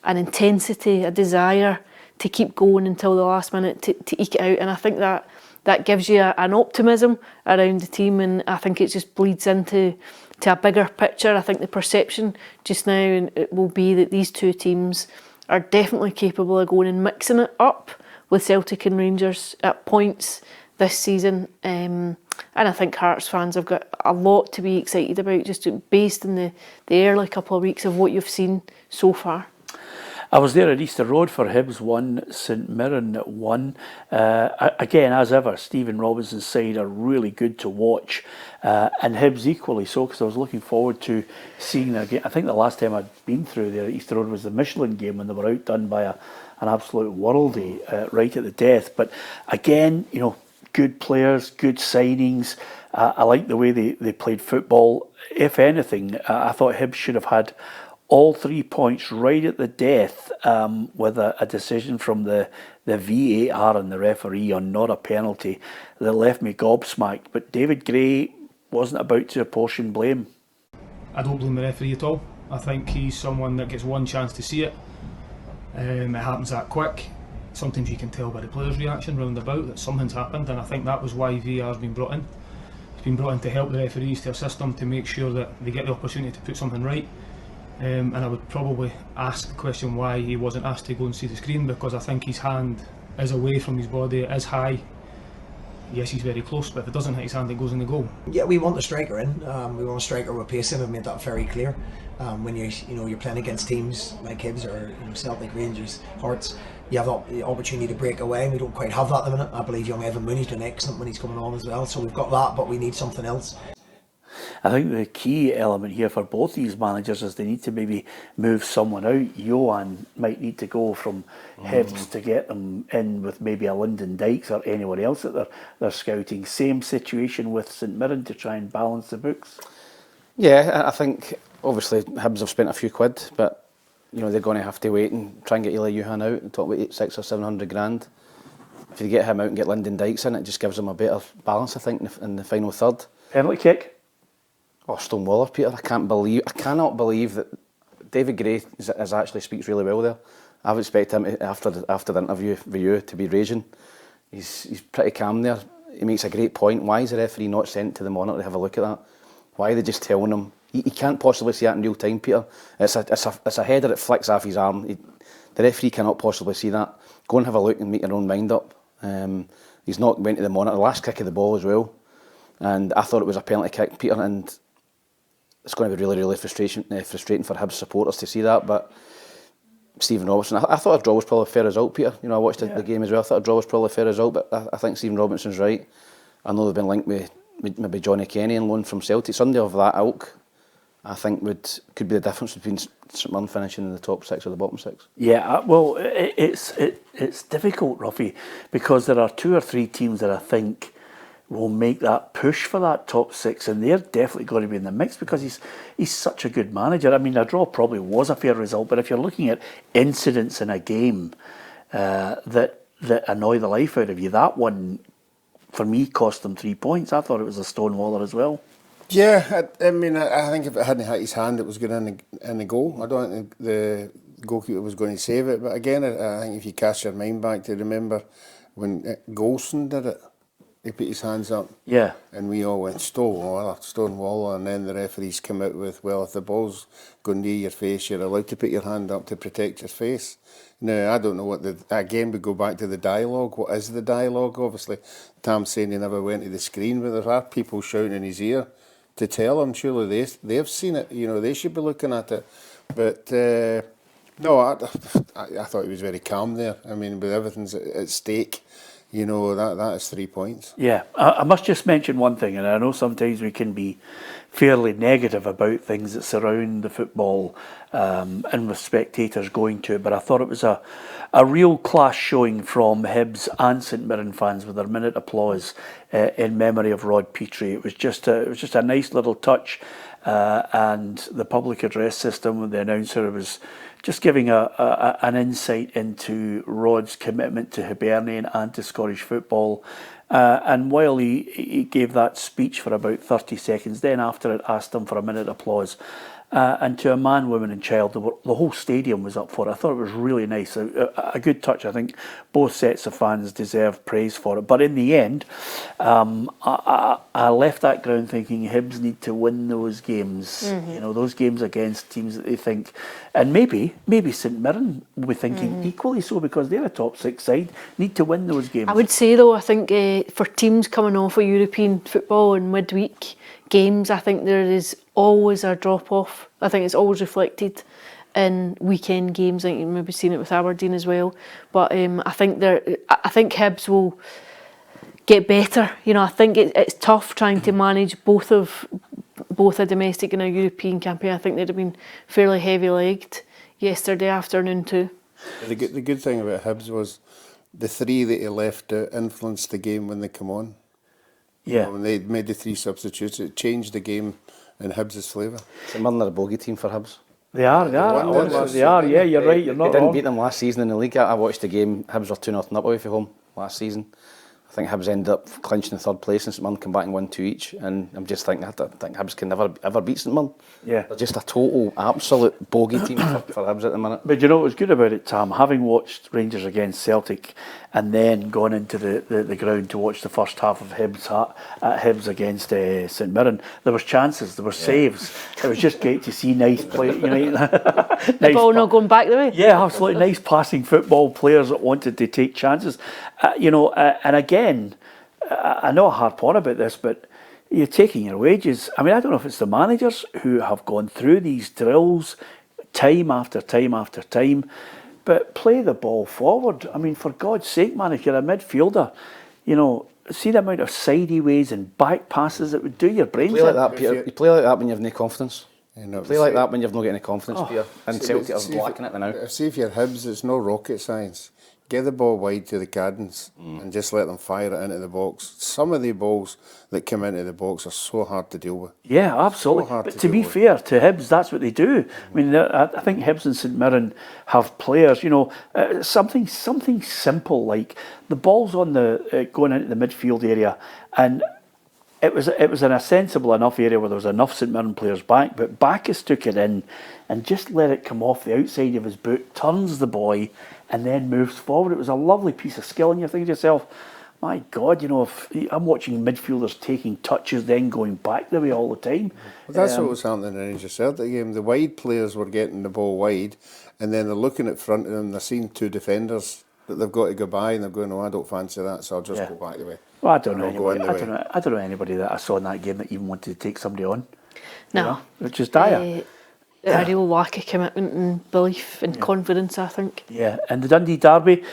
an intensity, a desire to keep going until the last minute to eke it out. And I think that gives you an optimism around the team, and I think it just bleeds into a bigger picture. I think the perception just now it will be that these two teams are definitely capable of going and mixing it up with Celtic and Rangers at points this season. And I think Hearts fans have got a lot to be excited about, just based on the early couple of weeks of what you've seen so far. I was there at Easter Road for Hibs 1, St Mirren 1. Again, as ever, Stephen Robinson's side are really good to watch, and Hibs equally so, because I was looking forward to seeing their game. I think the last time I'd been through there at Easter Road was the Michelin game when they were outdone by an absolute worldie right at the death. But again, you know, good players, good signings. I like the way they played football. If anything, I thought Hibs should have had all 3 points right at the death, with a decision from the VAR and the referee on not a penalty that left me gobsmacked. But David Gray wasn't about to apportion blame. I don't blame the referee at all. I think he's someone that gets one chance to see it. It happens that quick. Sometimes you can tell by the players' reaction round about that something's happened, and I think that was why VAR's been brought in. It's been brought in to help the referees, to assist them, to make sure that they get the opportunity to put something right. And I would probably ask the question why he wasn't asked to go and see the screen, because I think his hand is away from his body, it is high. Yes, he's very close, but if it doesn't hit his hand, it goes in the goal. Yeah, we want the striker in. We want a striker with pace in. We've made that very clear. When you're playing against teams like Hibs or Celtic, Rangers, Hearts, you have the opportunity to break away, and we don't quite have that at the minute. I believe young Evan Mooney's doing excellent when he's coming on as well. So we've got that, but we need something else. I think the key element here for both these managers is they need to maybe move someone out. Johan might need to go from Hibs to get them in with maybe a Lyndon Dykes or anyone else that they're scouting. Same situation with St Mirren to try and balance the books. Yeah, I think obviously Hibs have spent a few quid, but you know they're going to have to wait and try and get Eli Johan out and talk about 600 or 700 grand. If you get him out and get Lyndon Dykes in, it just gives them a better balance, I think, in the final third. Penalty kick. Oh, Stonewaller, Peter! I cannot believe that David Gray actually speaks really well there. I would expect him to, after the interview with you to be raging. He's pretty calm there. He makes a great point. Why is the referee not sent to the monitor to have a look at that? Why are they just telling him? He can't possibly see that in real time, Peter. It's a header that flicks off his arm. The referee cannot possibly see that. Go and have a look and make your own mind up. He's not went to the monitor. The last kick of the ball as well, and I thought it was a penalty kick, Peter. And it's going to be really, really frustrating for Hibs supporters to see that. But Stephen Robinson, I thought a draw was probably a fair result, Peter. You know, I watched the game as well. I thought a draw was probably a fair result, but I think Stephen Robinson's right. I know they've been linked with maybe Johnny Kenny on loan from Celtic. Sunday of that ilk, I think could be the difference between St Mirren finishing in the top 6 or the bottom 6. Yeah, well, it's difficult, Ruffy, because there are 2 or 3 teams that I think will make that push for that top 6, and they're definitely going to be in the mix because he's such a good manager. I mean, a draw probably was a fair result, but if you're looking at incidents in a game that annoy the life out of you, that one for me cost them 3 points. I thought it was a Stonewaller as well. Yeah, I mean, I think if it hadn't hit his hand, it was going in the goal. I don't think the goalkeeper was going to save it. But again, I think if you cast your mind back to remember when Golson did it, he put his hands up. Yeah. And we all went Stonewall, and then the referees come out with, well, if the ball's going near your face, you're allowed to put your hand up to protect your face. Now, I don't know again, we go back to the dialogue. What is the dialogue? Obviously, Tam's saying he never went to the screen, but there are people shouting in his ear to tell him, surely they've seen it, they should be looking at it. But, no, I thought he was very calm there. I mean, with everything's at stake, that is 3 points. Yeah, I must just mention one thing, and I know sometimes we can be fairly negative about things that surround the football and with spectators going to it, but I thought it was a real class showing from Hibs and St Mirren fans with their minute applause in memory of Rod Petrie. It was just a nice little touch, and the public address system with the announcer was just giving an insight into Rod's commitment to Hibernian and to Scottish football. And while he gave that speech for about 30 seconds, then after it asked him for a minute applause. And to a man, woman and child, the whole stadium was up for it. I thought it was really nice, a good touch. I think both sets of fans deserve praise for it. But in the end, I left that ground thinking Hibs need to win those games. Mm-hmm. Those games against teams that they think, and maybe St Mirren will be thinking equally so, because they're a top 6 side, need to win those games. I would say though, I think for teams coming off of European football and midweek games, I think there is always a drop off. I think it's always reflected in weekend games. I think you've maybe seen it with Aberdeen as well. But I think Hibs will get better. I think it's tough trying to manage both a domestic and a European campaign. I think they'd have been fairly heavy-legged yesterday afternoon too. The good thing about Hibs was the 3 that he left out influenced the game when they come on. Yeah. When they made the 3 substitutes, it changed the game in Hibs' flavour. St Mirren are a bogey team for Hibs. They are. Honestly, they are. Yeah, you're right. You're not They didn't wrong. beat them last season in the league. I watched the game. Hibs were 2-0 up away from home last season. I think Hibs ended up clinching the 3rd place, and St Mirren come back and won 2 each. And I'm just thinking, I think Hibs can never ever beat St Mirren. Yeah. They're just a total, absolute bogey team for Hibs at the minute. But what was good about it, Tam, having watched Rangers against Celtic and then gone into the ground to watch the first half of Hibs against St Mirren, there was chances, there were saves. It was just great to see nice play. The ball not going back the way. Yeah, absolutely. Nice passing football, players that wanted to take chances. And again, I know I harp on about this, but you're taking your wages. I mean, I don't know if it's the managers who have gone through these drills time after time after time, but play the ball forward. I mean, for God's sake, man, if you're a midfielder, see the amount of sideyways and back passes that would do your brains You play like in. that, Peter. You play like that when you have no confidence. No, Play like that when you've not got any confidence, Peter. And Celtic are lacking it now. See if you're Hibs, it's no rocket science. Get the ball wide to the Caddens and just let them fire it into the box. Some of the balls that come into the box are so hard to deal with. Yeah, absolutely. But to be fair to Hibs, that's what they do. I mean, I think Hibs and St Mirren have players, something simple like the ball's on the going into the midfield area, and it was in a sensible enough area where there was enough St Mirren players back, but Bacchus took it in and just let it come off the outside of his boot, turns the boy, and then moves forward. It was a lovely piece of skill, and you're thinking to yourself, my God, if I'm watching midfielders taking touches, then going back the way all the time. Well, that's what was happening in the Rangers Celtic game. The wide players were getting the ball wide, and then they're looking at front of them, they're seeing 2 defenders that they've got to go by, and they're going, I don't fancy that, so I'll just go back the way. Well, I don't know anybody that I saw in that game that even wanted to take somebody on. No. Which is dire. A real lack of commitment and belief and confidence, I think. Yeah, and the Dundee derby,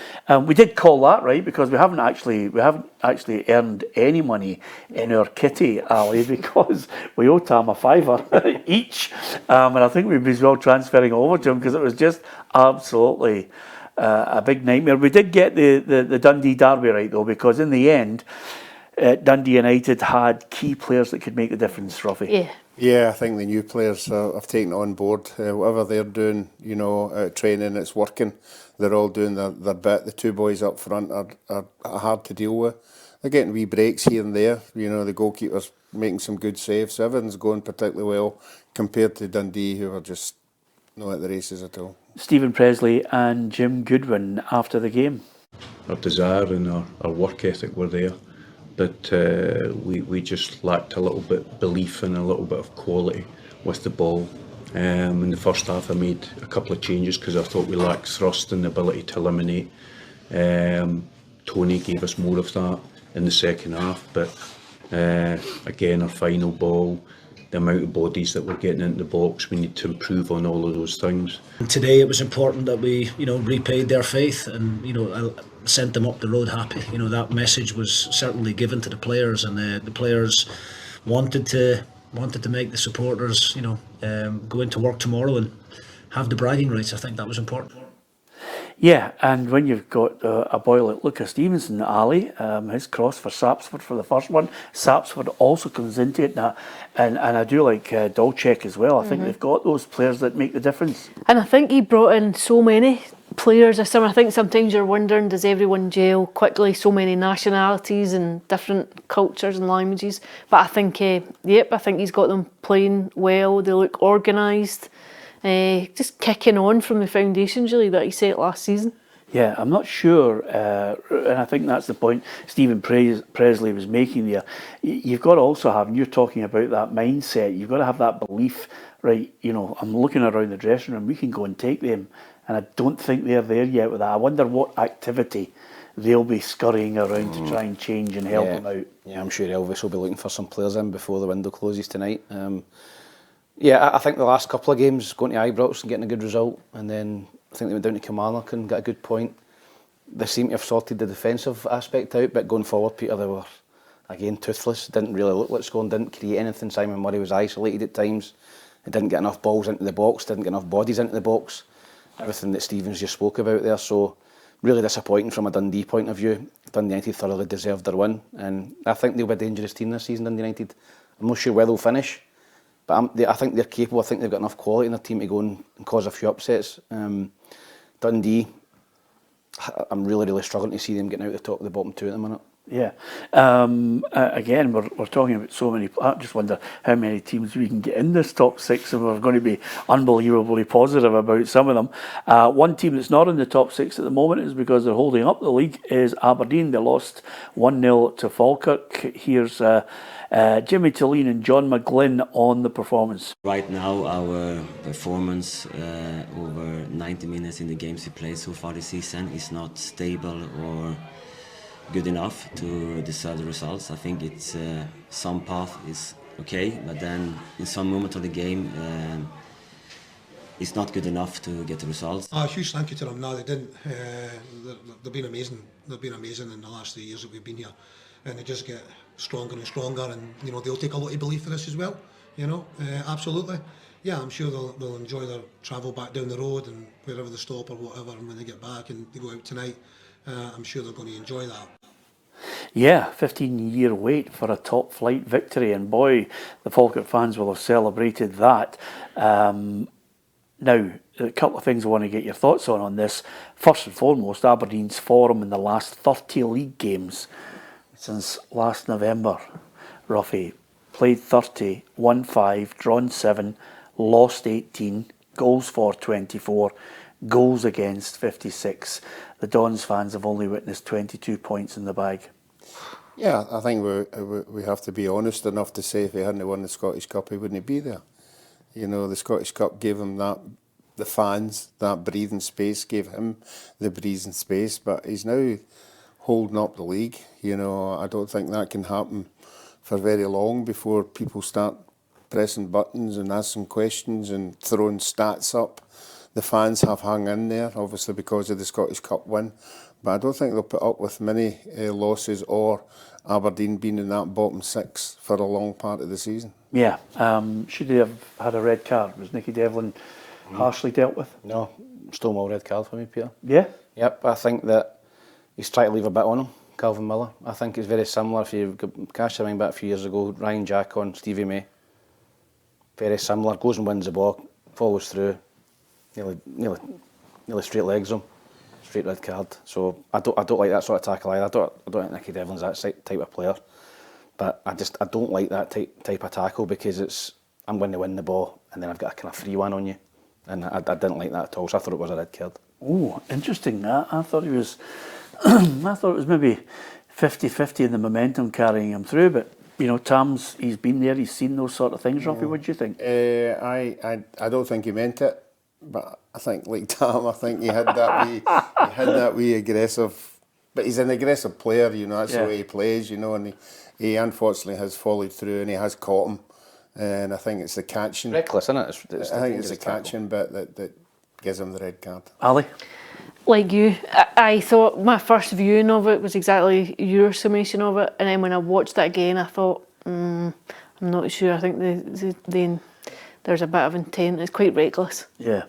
we did call that right because we haven't actually earned any money in our kitty, Ali, because we owe Tam a £5 each, and I think we'd be as well transferring over to him because it was just absolutely a big nightmare. We did get the Dundee derby right though, because in the end, Dundee United had key players that could make the difference, Ruffy. Yeah. Yeah, I think the new players have taken it on board. Whatever they're doing, training, it's working. They're all doing their bit. The 2 boys up front are hard to deal with. They're getting wee breaks here and there. The goalkeeper's making some good saves. So everything's going particularly well compared to Dundee, who are just not at the races at all. Stephen Presley and Jim Goodwin after the game. Our desire and our work ethic were there. that we just lacked a little bit belief and a little bit of quality with the ball. In the first half I made a couple of changes because I thought we lacked thrust and the ability to eliminate. Tony gave us more of that in the second half, but again, our final ball, the amount of bodies that we're getting into the box, we need to improve on all of those things. Today it was important that we, repaid their faith and, sent them up the road happy. That message was certainly given to the players, and the players wanted to make the supporters, go into work tomorrow and have the bragging rights. I think that was important. Yeah, and when you've got a boy like Lucas Stevenson, Ali, his cross for Sapsford for the first one, Sapsford also comes into it now, and I do like Dolchek as well. I think they've got those players that make the difference. And I think he brought in so many players this summer. I think sometimes you're wondering, does everyone gel quickly? So many nationalities and different cultures and languages. But I think, I think he's got them playing well. They look organised. Just kicking on from the foundations really that he set last season. Yeah, I'm not sure, and I think that's the point Stephen Presley was making there. You've got to also have, and you're talking about that mindset, you've got to have that belief, right, I'm looking around the dressing room, we can go and take them, and I don't think they're there yet with that. I wonder what activity they'll be scurrying around to try and change and help them out. Yeah, I'm sure Elvis will be looking for some players in before the window closes tonight. I think the last couple of games, going to Ibrox and getting a good result, and then I think they went down to Kilmarnock and got a good point. They seem to have sorted the defensive aspect out, but going forward, Peter, they were, again, toothless. Didn't really look like scoring, didn't create anything. Simon Murray was isolated at times. He didn't get enough balls into the box, didn't get enough bodies into the box. Everything that Stevens just spoke about there. So, really disappointing from a Dundee point of view. Dundee United thoroughly deserved their win, and I think they'll be a dangerous team this season, Dundee United. I'm not sure where they'll finish. But I think they're capable. I think they've got enough quality in their team to go and cause a few upsets. Dundee, I'm really struggling to see them getting out the top of the bottom two at the minute. Yeah. Again, we're talking about so many. I just wonder how many teams we can get in this top six, and we're going to be unbelievably positive about some of them. One team that's not in the top six at the moment is because they're holding up the league is Aberdeen. They lost 1-0 to Falkirk. Here's Jimmy Thelin and John McGlynn on the performance. Right now, our performance over 90 minutes in the games we played so far this season is not stable or good enough to deserve the results. I think it's some path is okay, but then in some moment of the game it's not good enough to get the results. A huge thank you to them. No, they didn't. They've been amazing. They've been amazing in the last 3 years that we've been here, and they just get stronger and stronger. And they'll take a lot of belief for us as well. Absolutely. Yeah, I'm sure they'll enjoy their travel back down the road and wherever they stop or whatever. And when they get back and they go out tonight, I'm sure they're going to enjoy that. Yeah, 15-year wait for a top flight victory, and boy, the Falkirk fans will have celebrated that. Now, a couple of things I want to get your thoughts on this. First and foremost, Aberdeen's form in the last 30 league games since last November. Ruffy played 30, won 5, drawn 7, lost 18, goals for 24, goals against 56. The Dons fans have only witnessed 22 points in the bag. Yeah, I think we have to be honest enough to say if he hadn't won the Scottish Cup, he wouldn't be there. The Scottish Cup gave him the fans, that breathing space, gave him the breathing space, but he's now holding up the league. I don't think that can happen for very long before people start pressing buttons and asking questions and throwing stats up. The fans have hung in there, obviously because of the Scottish Cup win, but I don't think they'll put up with many losses or Aberdeen being in that bottom six for a long part of the season. Yeah, should they have had a red card? Was Nicky Devlin harshly dealt with? No, Stonewall red card for me, Peter. Yeah? Yep, I think that he's tried to leave a bit on him, Calvin Miller. I think it's very similar. If you cast your mind back a few years ago, Ryan Jack on Stevie May. Very similar, goes and wins the ball, follows through. Nearly straight legs him, straight red card. So I don't like that sort of tackle either. I don't think Nicky Devlin's that type of player. But I don't like that type of tackle because I'm going to win the ball and then I've got a kind of free one on you, and I didn't like that at all. So I thought it was a red card. Oh, interesting. I thought he was. I thought it was maybe 50-50 in the momentum carrying him through, but you know, Tam's, he's been there, he's seen those sort of things. Ruffy, what do you think? I don't think he meant it, but I think like Tam, I think he had that wee aggressive. But he's an aggressive player, you know. That's the way he plays, you know. And he unfortunately has followed through, and he has caught him. And I think it's the catching. Reckless, isn't it? I think it's the catching bit that gives him the red card. Ali? Like you, I thought my first viewing of it was exactly your summation of it, and then when I watched that again, I thought, I'm not sure. I think there's a bit of intent. It's quite reckless. Yeah.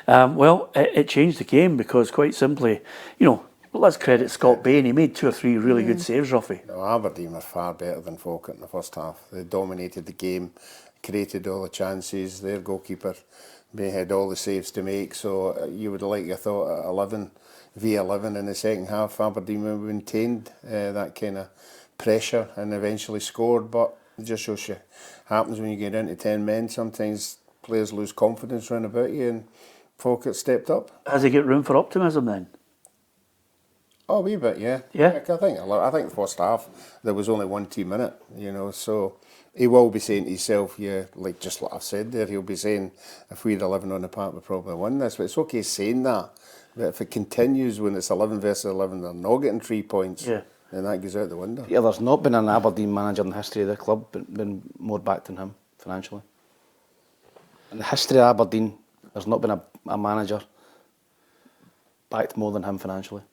Well, it changed the game because quite simply, you know, let's credit Scott Bain. He made 2 or 3 really good saves, Ruffy. No, Aberdeen were far better than Falkirk in the first half. They dominated the game, created all the chances. Their goalkeeper had all the saves to make, so you would like, I thought, at 11 v11 in the second half, Aberdeen maintained that kind of pressure and eventually scored, but it just shows you happens when you get into 10 men. Sometimes players lose confidence round about you, and Falkirk stepped up. Has he got room for optimism then? Oh, a wee bit, yeah. Yeah. I think the first half there was only 1 team in it, you know, so he will be saying to himself, like I've said there, he'll be saying, if we had 11 on the park, we'd probably win this. But it's okay saying that. But if it continues when it's 11 versus 11, they're not getting 3 points, then that goes out the window. Yeah, there's not been an Aberdeen manager in the history of the club been more backed than him financially. In the history of Aberdeen, there's not been a manager backed more than him financially.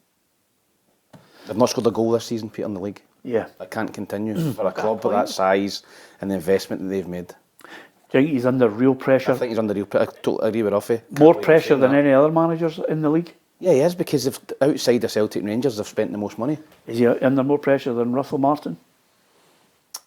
They've not scored a goal this season, Peter, in the league. Yeah. That can't continue for a club of that size and the investment that they've made. Do you think he's under real pressure? I think he's under real pressure. I totally agree with Ruffy. More pressure than any other managers in the league? Yeah, he is, because outside the Celtic and Rangers, they've spent the most money. Is he under more pressure than Russell Martin?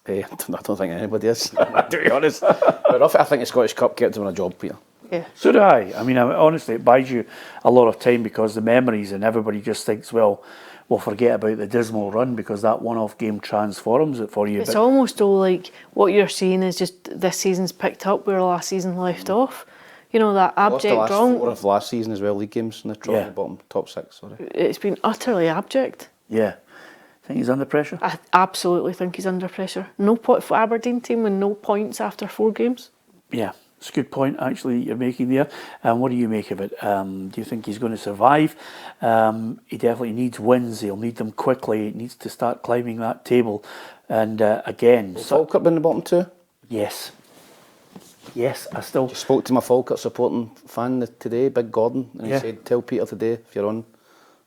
I don't think anybody is, to be honest. But Ruffy, I think the Scottish Cup kept him on a job, Peter. Yeah. So do I. I mean, honestly, it buys you a lot of time because the memories, and everybody just thinks, well, we'll forget about the dismal run because that one-off game transforms it for you. It's almost all like what you're seeing is just this season's picked up where last season left off. You know, that abject lost the wrong. last 4 of last season as well, league games, and the draw in the bottom, top 6, sorry. It's been utterly abject. Yeah. Think he's under pressure? I absolutely think he's under pressure. No point for Aberdeen team with no points after 4 games. Yeah. It's a good point, actually, you're making there. What do you make of it? Do you think he's going to survive? He definitely needs wins. He'll need them quickly. He needs to start climbing that table. And again... Will Falkirk be in the bottom 2? Yes. Yes, I still... Just spoke to my Falkirk supporting fan today, Big Gordon, and he said, tell Peter today, if you're on,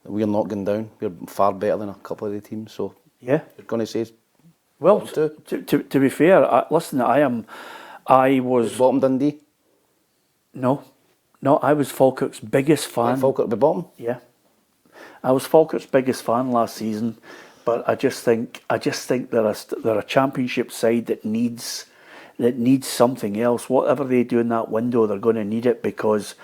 that we're not going down. We're far better than a couple of the teams. So you're going to say... Well, to be fair, listen, I was... Bottom Dundee? No, I was Falkirk's biggest fan. Falkirk be bottom? Yeah. I was Falkirk's biggest fan last season, but I just think they're a championship side that needs something else. Whatever they do in that window, they're going to need it because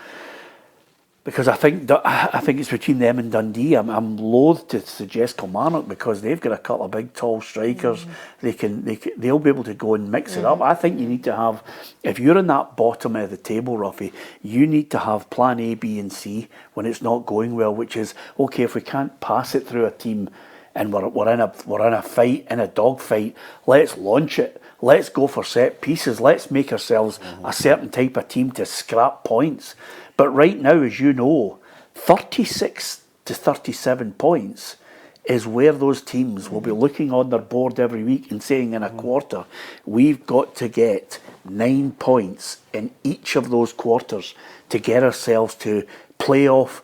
I think it's between them and Dundee. I'm loath to suggest Kilmarnock because they've got a couple of big tall strikers. They'll be able to go and mix it up. I think you need to have, if you're in that bottom of the table, Ruffy, you need to have plan A, B and C when it's not going well, which is, okay, if we can't pass it through a team and we're in a fight, in a dog fight, let's launch it. Let's go for set pieces. Let's make ourselves a certain type of team to scrap points. But right now, as you know, 36 to 37 points is where those teams will be looking on their board every week and saying in a quarter, we've got to get 9 points in each of those quarters to get ourselves to playoff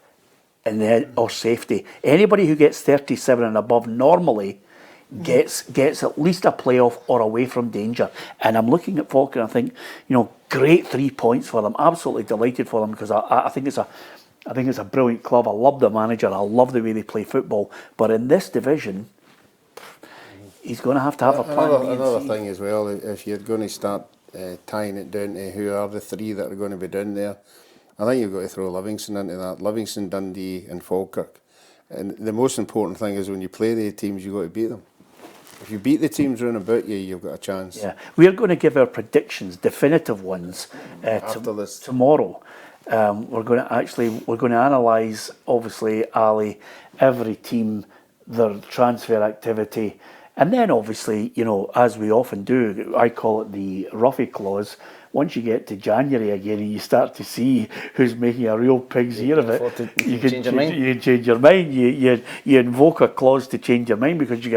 or safety. Anybody who gets 37 and above normally gets at least a playoff or away from danger. And I'm looking at Falkirk and I think, great 3 points for them. Absolutely delighted for them because I think it's a brilliant club. I love the manager. I love the way they play football. But in this division, he's going to have a plan. Another thing as well, if you're going to start tying it down to who are the 3 that are going to be down there, I think you've got to throw Livingston into that. Livingston, Dundee and Falkirk. And the most important thing is when you play the teams, you've got to beat them. If you beat the teams round about you, you've got a chance. Yeah, we're going to give our predictions, definitive ones, after this tomorrow. We're going to analyse, obviously, Ali, every team their transfer activity. And then obviously, you know, as we often do, I call it the roughy clause. Once you get to January again and you start to see who's making a real pig's ear of it, you can change your mind. You change your mind. You invoke a clause to change your mind because you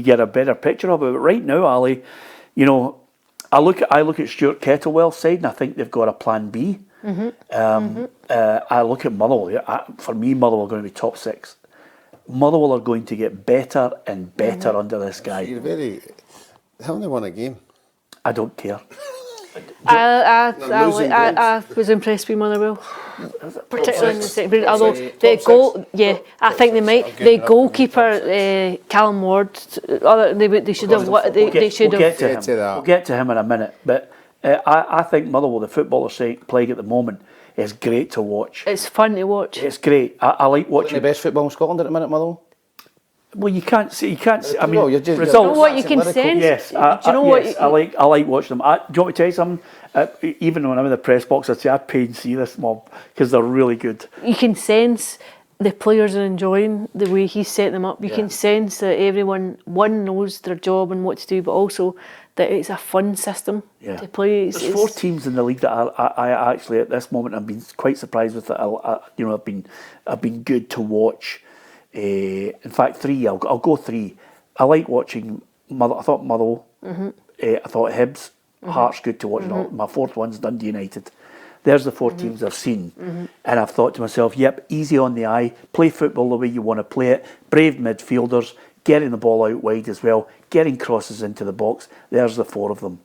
get a better picture of it. But right now, Ali, you know, I look at Stuart Kettlewell's side and I think they've got a plan B. I look at Motherwell. For me, Motherwell are going to be top 6. Motherwell are going to get better and better under this guy. Haven't they won a game? I don't care. I was impressed with Motherwell, particularly in the second period. Although the goal, I think they might. The goalkeeper, Callum Ward, they should have. They should have. We'll get to him in a minute. But I think Motherwell, the football they're playing at the moment, is great to watch. It's fun to watch. It's great. I like watching. The best football in Scotland at the minute, Motherwell. Well, you can't see. I mean, results. You know what you can sense. Yes, do you know what? I like watching them. Do you want me to tell you something? Even when I'm in the press box, I say I pay and see this mob because they're really good. You can sense the players are enjoying the way he's set them up. You can sense that everyone knows their job and what to do, but also that it's a fun system to play. There's 4 teams in the league that I actually at this moment I've been quite surprised with. I've been good to watch. In fact, 3. I'll go 3. I like watching I thought Motherwell. I thought Hibs. Hearts good to watch. My 4th one's Dundee United. There's the 4 teams I've seen, and I've thought to myself, yep, easy on the eye. Play football the way you want to play it. Brave midfielders, getting the ball out wide as well, getting crosses into the box. There's the 4 of them.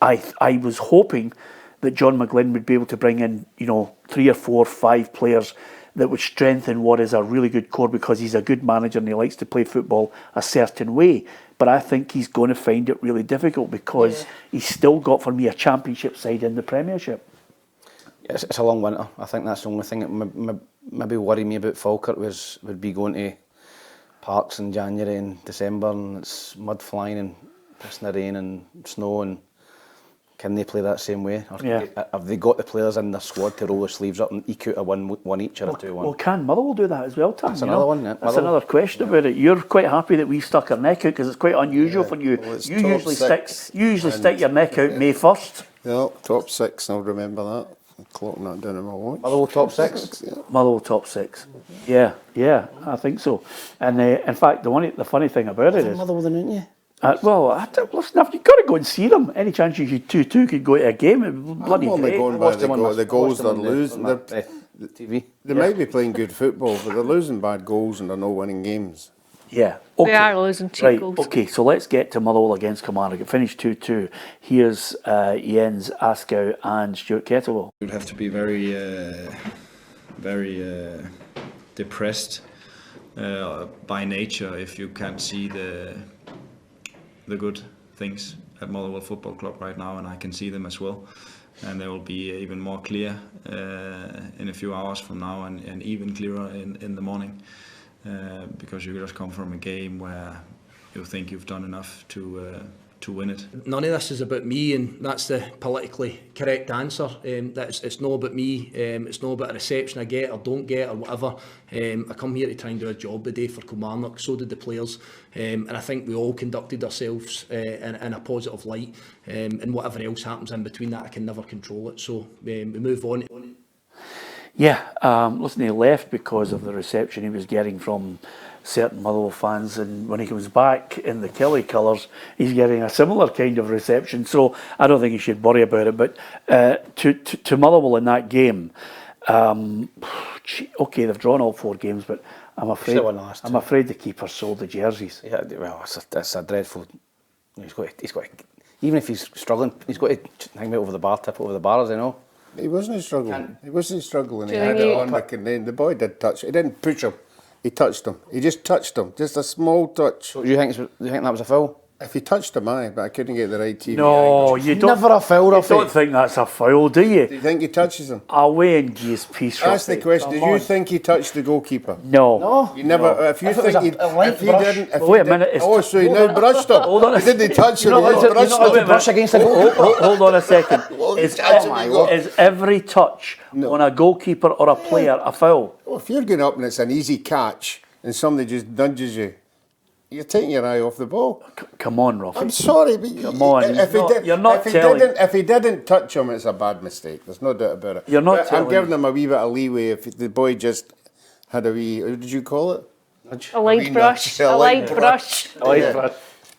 I was hoping that John McGlynn would be able to bring in, 3 or 4, 5 players that would strengthen what is a really good core because he's a good manager and he likes to play football a certain way. But I think he's going to find it really difficult because he's still got, for me, a championship side in the Premiership. Yes, it's a long winter. I think that's the only thing that maybe worry me about Falkirk would be going to parks in January and December and it's mud flying and pissing the rain and snow and can they play that same way? Or have they got the players in their squad to roll their sleeves up and eke out a one each or a 2-1? Well, can Motherwell do that as well, Tom? That's another one. That's another question about it. You're quite happy that we stuck our neck out because it's quite unusual for you. Well, you usually stick your neck out May 1st. Yeah, top 6. I'll remember that. I'm clocking that down in my watch. Motherwell top 6. Motherwell top 6. Yeah, I think so. And in fact, the funny thing about it is Motherwell, didn't you? Listen, you've got to go and see them. Any chance you could 2-2 could go to a game, it would be bloody I'm great. going by the goals they're losing. TV. They might be playing good football, but they're losing bad goals and they're not winning games. Yeah, okay. They are losing cheap goals. Okay, so let's get to Motherwell against Kilmarnock. It finished 2-2. Here's Jens Askow and Stuart Kettlewell. You would have to be very, depressed by nature if you can't see the good things at Motherwell Football Club right now, and I can see them as well. And they will be even more clear in a few hours from now, and even clearer in the morning, because you just come from a game where you think you've done enough to win it. None of this is about me, and that's the politically correct answer. It's not about me, it's not about a reception I get or don't get or whatever. I come here to try and do a job today for Kilmarnock, so did the players, and I think we all conducted ourselves in a positive light, and whatever else happens in between that I can never control it, so we move on. Yeah, listen, he left because of the reception he was getting from certain Motherwell fans, and when he comes back in the Kelly colours, he's getting a similar kind of reception. So I don't think he should worry about it. But to Motherwell in that game, okay, they've drawn all 4 games, but I'm afraid the keeper sold the jerseys. Yeah, well, it's a dreadful. He's got even if he's struggling, he's got to hang out over the bar, tip over the bar, as I know. He wasn't struggling. He wasn't struggling. He had it on the boy did touch. He didn't push him. He touched him. He just touched him. Just a small touch. So do you think that was a foul? If he touched him, but I couldn't get the right TV. No, you don't. Never a foul, You don't think that's a foul, do you? Do you think he touches him? Away and his piece. Ask the question. Do you think he touched the goalkeeper? No. You never. No. If you think he didn't. Wait a minute. So he now brushed him. Hold on. He didn't touch him. He brushed him. Brush against the goalkeeper. Hold on a second. Is every touch on a goalkeeper or a player a foul? Well, if you're going up and it's an easy catch, and somebody just nudges you, you're taking your eye off the ball. Come on, Ruffy. I'm sorry, but Come on. if he didn't touch him, it's a bad mistake. There's no doubt about it. You're not but I'm giving him a wee bit of leeway if the boy just had a wee, what did you call it? A light brush. A light brush.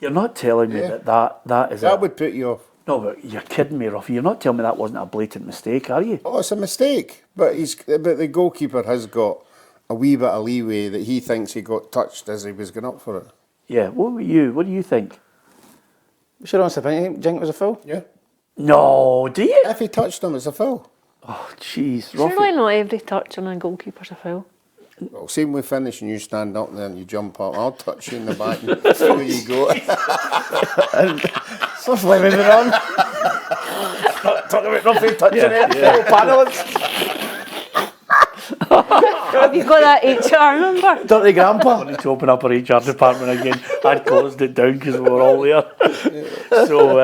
You're not telling me that is that would put you off. No, but you're kidding me, Ruffy. You're not telling me that wasn't a blatant mistake, are you? Oh, it's a mistake. But the goalkeeper has got a wee bit of leeway that he thinks he got touched as he was going up for it. Yeah, what do you think? Sure, honestly, I think it was a foul. Yeah. No, do you? If he touched him, it's a foul. Oh, jeez, Surely not every touch on a goalkeeper's a foul. Well, same with finish and you stand up there and you jump up. I'll touch you in the back and see where you go. So moving on. Talk about Ruffy touching it. Have you got that HR number? Dirty Grandpa. I need to open up our HR department again. I'd closed it down because we were all there. So,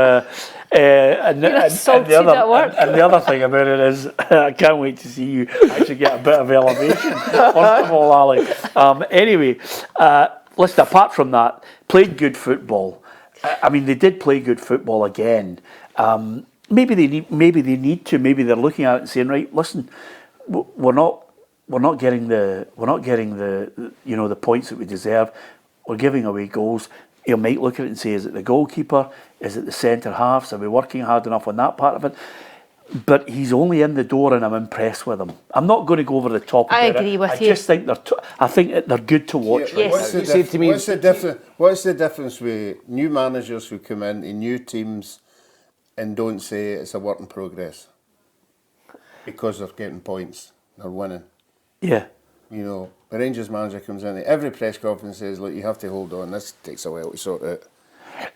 and the other thing about it is, I can't wait to see you actually get a bit of elevation. First of all, Ali. Anyway, listen. Apart from that, played good football. I mean, they did play good football again. Maybe they need to. Maybe they're looking at it and saying, right, listen, we're not getting the the points that we deserve. We're giving away goals. You might look at it and say, is it the goalkeeper? Is it the centre halves? Are we working hard enough on that part of it? But he's only in the door, and I'm impressed with him. I'm not going to go over the top. I agree with you. I just think they're good to watch. Yeah, what's the difference with new managers who come into new teams and don't say it's a work in progress because they're getting points, they're winning? Yeah. You know, the Rangers manager comes in, every press conference says, look, you have to hold on, this takes a while to sort out.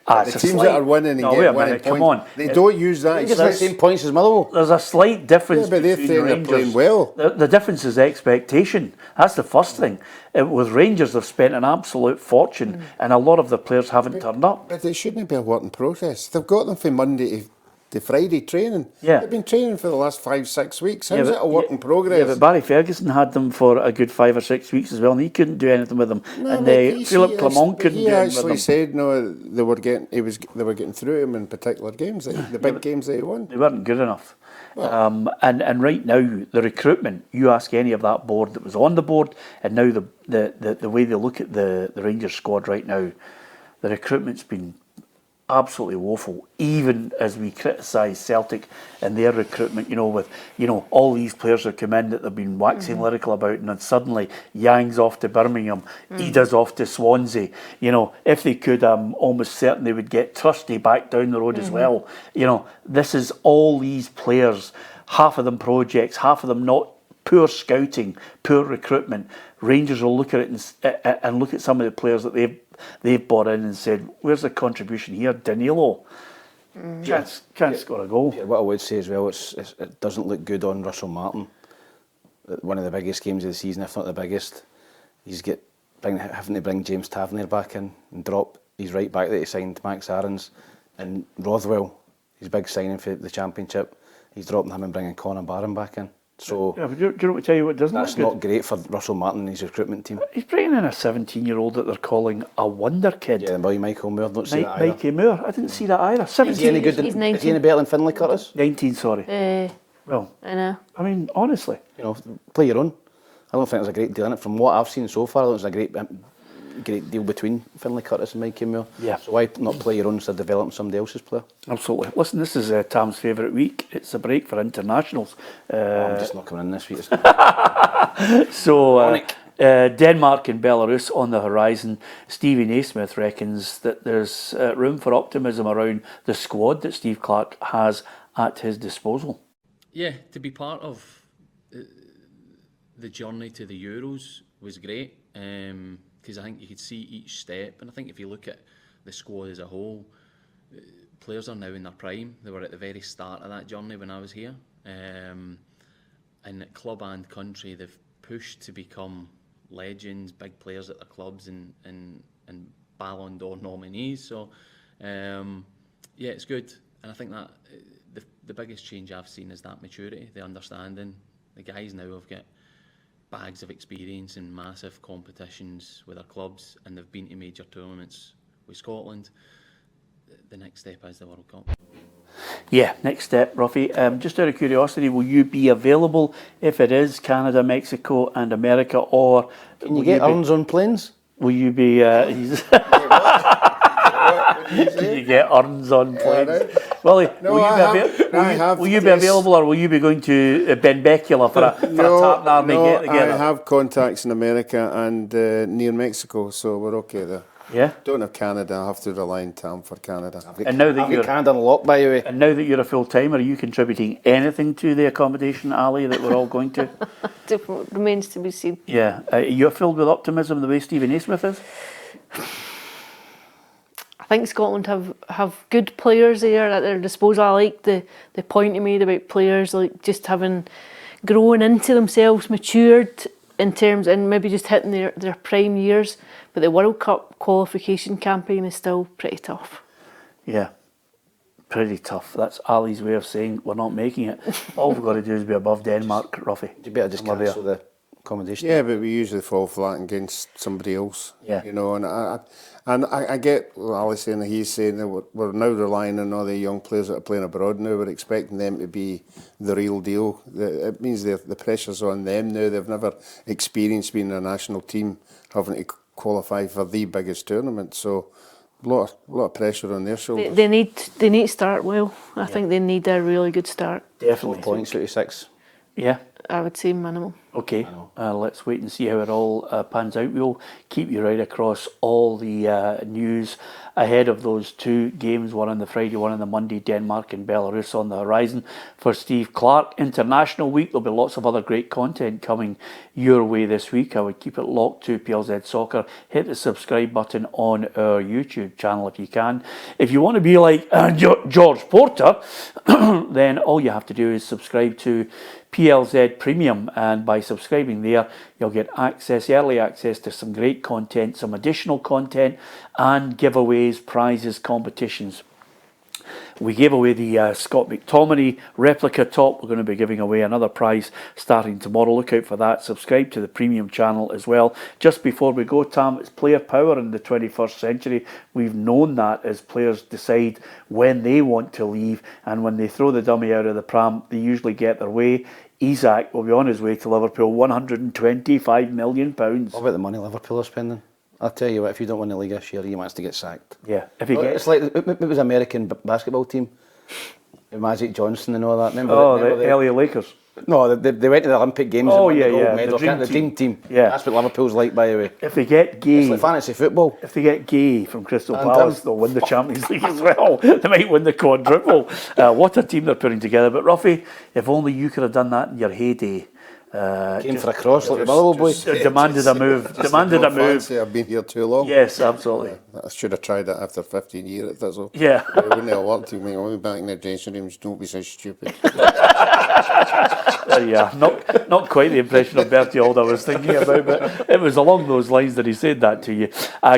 The teams that are winning and getting winning points, they don't use that. It's the same points as Motherwell. There's a slight difference. Yeah, but they're playing well. The difference is expectation. That's the first thing. With Rangers, they've spent an absolute fortune, and a lot of the players haven't turned up. But it shouldn't be a work in progress. They've got them from Monday to Friday training. Yeah. They've been training for the last 5-6 weeks. How's it a work in progress? Yeah, but Barry Ferguson had them for a good 5 or 6 weeks as well, and he couldn't do anything with them. No, and Philip Clement couldn't do anything with them. He actually said no. They were getting through him in particular games, the big games they won. They weren't good enough. Well, and right now the recruitment. You ask any of that board that was on the board, and now the way they look at the Rangers squad right now, the recruitment's been absolutely woeful, even as we criticise Celtic and their recruitment, with all these players that come in that they've been waxing lyrical about, and then suddenly Yang's off to Birmingham, Ida's off to Swansea. If they could, I'm almost certain they would get Trusty back down the road as well. This is all these players, half of them projects, half of them not. Poor scouting, poor recruitment. Rangers will look at it and look at some of the players that they've brought in and said, where's the contribution here? Danilo can't score a goal. Yeah, what I would say as well, it doesn't look good on Russell Martin. One of the biggest games of the season, if not the biggest. Having to bring James Tavernier back in and drop his right back that he signed, Max Aarons, and Rothwell, his big signing for the Championship. He's dropping him and bringing Conor Barron back in. So yeah, but do you know what I tell you what doesn't that's look good? not great for Russell Martin and his recruitment team. He's bringing in a 17-year-old that they're calling a wonder kid. Yeah, the boy Michael Moore, don't see that either. Mikey Moore, I didn't see that either. 17. Is he any good? He's 19. Is he any better than Finlay Curtis? 19, sorry. Well, I know. I mean, honestly. Play your own. I don't think there's a great deal in it. From what I've seen so far, I don't think there's a great deal between Finlay Curtis and Mikey Moore. Yeah. So why not play your own instead of developing somebody else's player? Absolutely. Listen, this is Tam's favourite week. It's a break for internationals. I'm just not coming in this week. So, Denmark and Belarus on the horizon. Stevie Naismith reckons that there's room for optimism around the squad that Steve Clarke has at his disposal. Yeah, to be part of the journey to the Euros was great. Because I think you could see each step, and I think if you look at the squad as a whole, players are now in their prime. They were at the very start of that journey when I was here, and at club and country they've pushed to become legends, big players at their clubs, and Ballon d'Or nominees. So yeah, it's good, and I think that the biggest change I've seen is that maturity, the understanding. The guys now have got bags of experience in massive competitions with their clubs, and they've been to major tournaments with Scotland. The next step is the World Cup. Yeah, next step, Ruffy. Just out of curiosity, will you be available if it is Canada, Mexico and America, or... Can you get urns on planes? Will you be... Can you get urns on planes? Willie, will you be available, or will you be going to Benbecula for a Tartan Army get together? I have contacts in America and near Mexico, so we're okay there. Yeah? Don't have Canada, I have to rely on Tam for Canada. And now that you're Canada on lock, by the way. And now that you're a full-timer, are you contributing anything to the accommodation, Ali, that we're all going to? It remains to be seen. Yeah. You're filled with optimism the way Stephen Naismith is? I think Scotland have good players there at their disposal. I like the point you made about players like just having grown into themselves, matured in terms, and maybe just hitting their prime years. But the World Cup qualification campaign is still pretty tough. Yeah, pretty tough. That's Ali's way of saying we're not making it. All we've got to do is be above Denmark, Ruffy. You better just cancel the accommodation. Yeah, but we usually fall flat against somebody else. Yeah. You know, and I get what Ali's saying, he's saying that we're now relying on all the young players that are playing abroad now. We're expecting them to be the real deal. It means the pressure's on them now. They've never experienced being a national team, having to qualify for the biggest tournament. So a lot of pressure on their shoulders. They need to start well. I think they need a really good start. Definitely. 4 points out of 6. Yeah. I would say minimal. Okay, let's wait and see how it all pans out. We'll keep you right across all the news ahead of those 2 games, one on the Friday, one on the Monday. Denmark and Belarus on the horizon for Steve Clarke. International week, there'll be lots of other great content coming your way this week. I would keep it locked to PLZ Soccer. Hit the subscribe button on our YouTube channel if you can. If you want to be like George Porter, then all you have to do is subscribe to PLZ Premium, and by subscribing there you'll get early access to some great content, some additional content and giveaways, prizes, competitions. We gave away the Scott McTominay replica top. We're going to be giving away another prize starting tomorrow. Look out for that. Subscribe to the premium channel as well. Just before we go, Tam, it's player power in the 21st century. We've known that as players decide when they want to leave, and when they throw the dummy out of the pram, they usually get their way. Isak will be on his way to Liverpool, £125 million. What about the money Liverpool are spending? I'll tell you what, if you don't win the league this year, you want to get sacked. Yeah. If you get... It's like, it was American basketball team, Magic Johnson and all that. Remember the LA Lakers? No, they went to the Olympic Games and won the gold medal. The dream team. Yeah. That's what Liverpool's like, by the way. If they get Gay... It's like fantasy football. If they get Gay from Crystal Palace, they'll win the Champions League as well. They might win the quadruple. What a team they're putting together. But Ruffy, if only you could have done that in your heyday. Came for a cross like the Motherwell boys. Demanded a move. Demanded a move. I've been here too long. Yes, absolutely. I should have tried it after 15 years. That's all. Yeah. It wouldn't have worked to me. I'll be back in the dressing rooms. Don't be so stupid. Yeah, not quite the impression of Bertie Auld I was thinking about, but it was along those lines that he said that to you.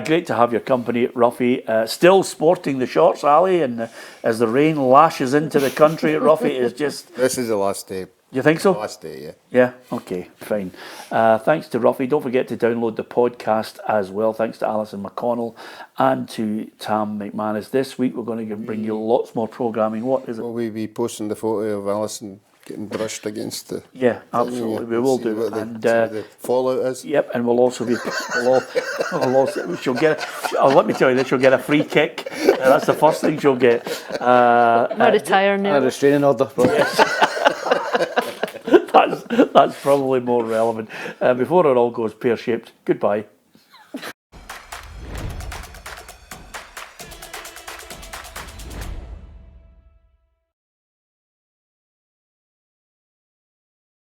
Great to have your company, Ruffy. Still sporting the shorts, Ali, and as the rain lashes into the country, Ruffy is just... This is the last day. You think so? Last day, yeah. Yeah, okay, fine. Thanks to Ruffy. Don't forget to download the podcast as well. Thanks to Alison McConnell and to Tam McManus. This week we're going to bring you lots more programming. What is it? Will we be posting the photo of Alison getting brushed against the... Yeah, absolutely, we will do. And the fallout is. Yep, and we'll also be... she'll get... let me tell you this, she'll get a free kick. That's the first thing she'll get. I retire now. A restraining order. That's probably more relevant. Before it all goes pear-shaped, goodbye.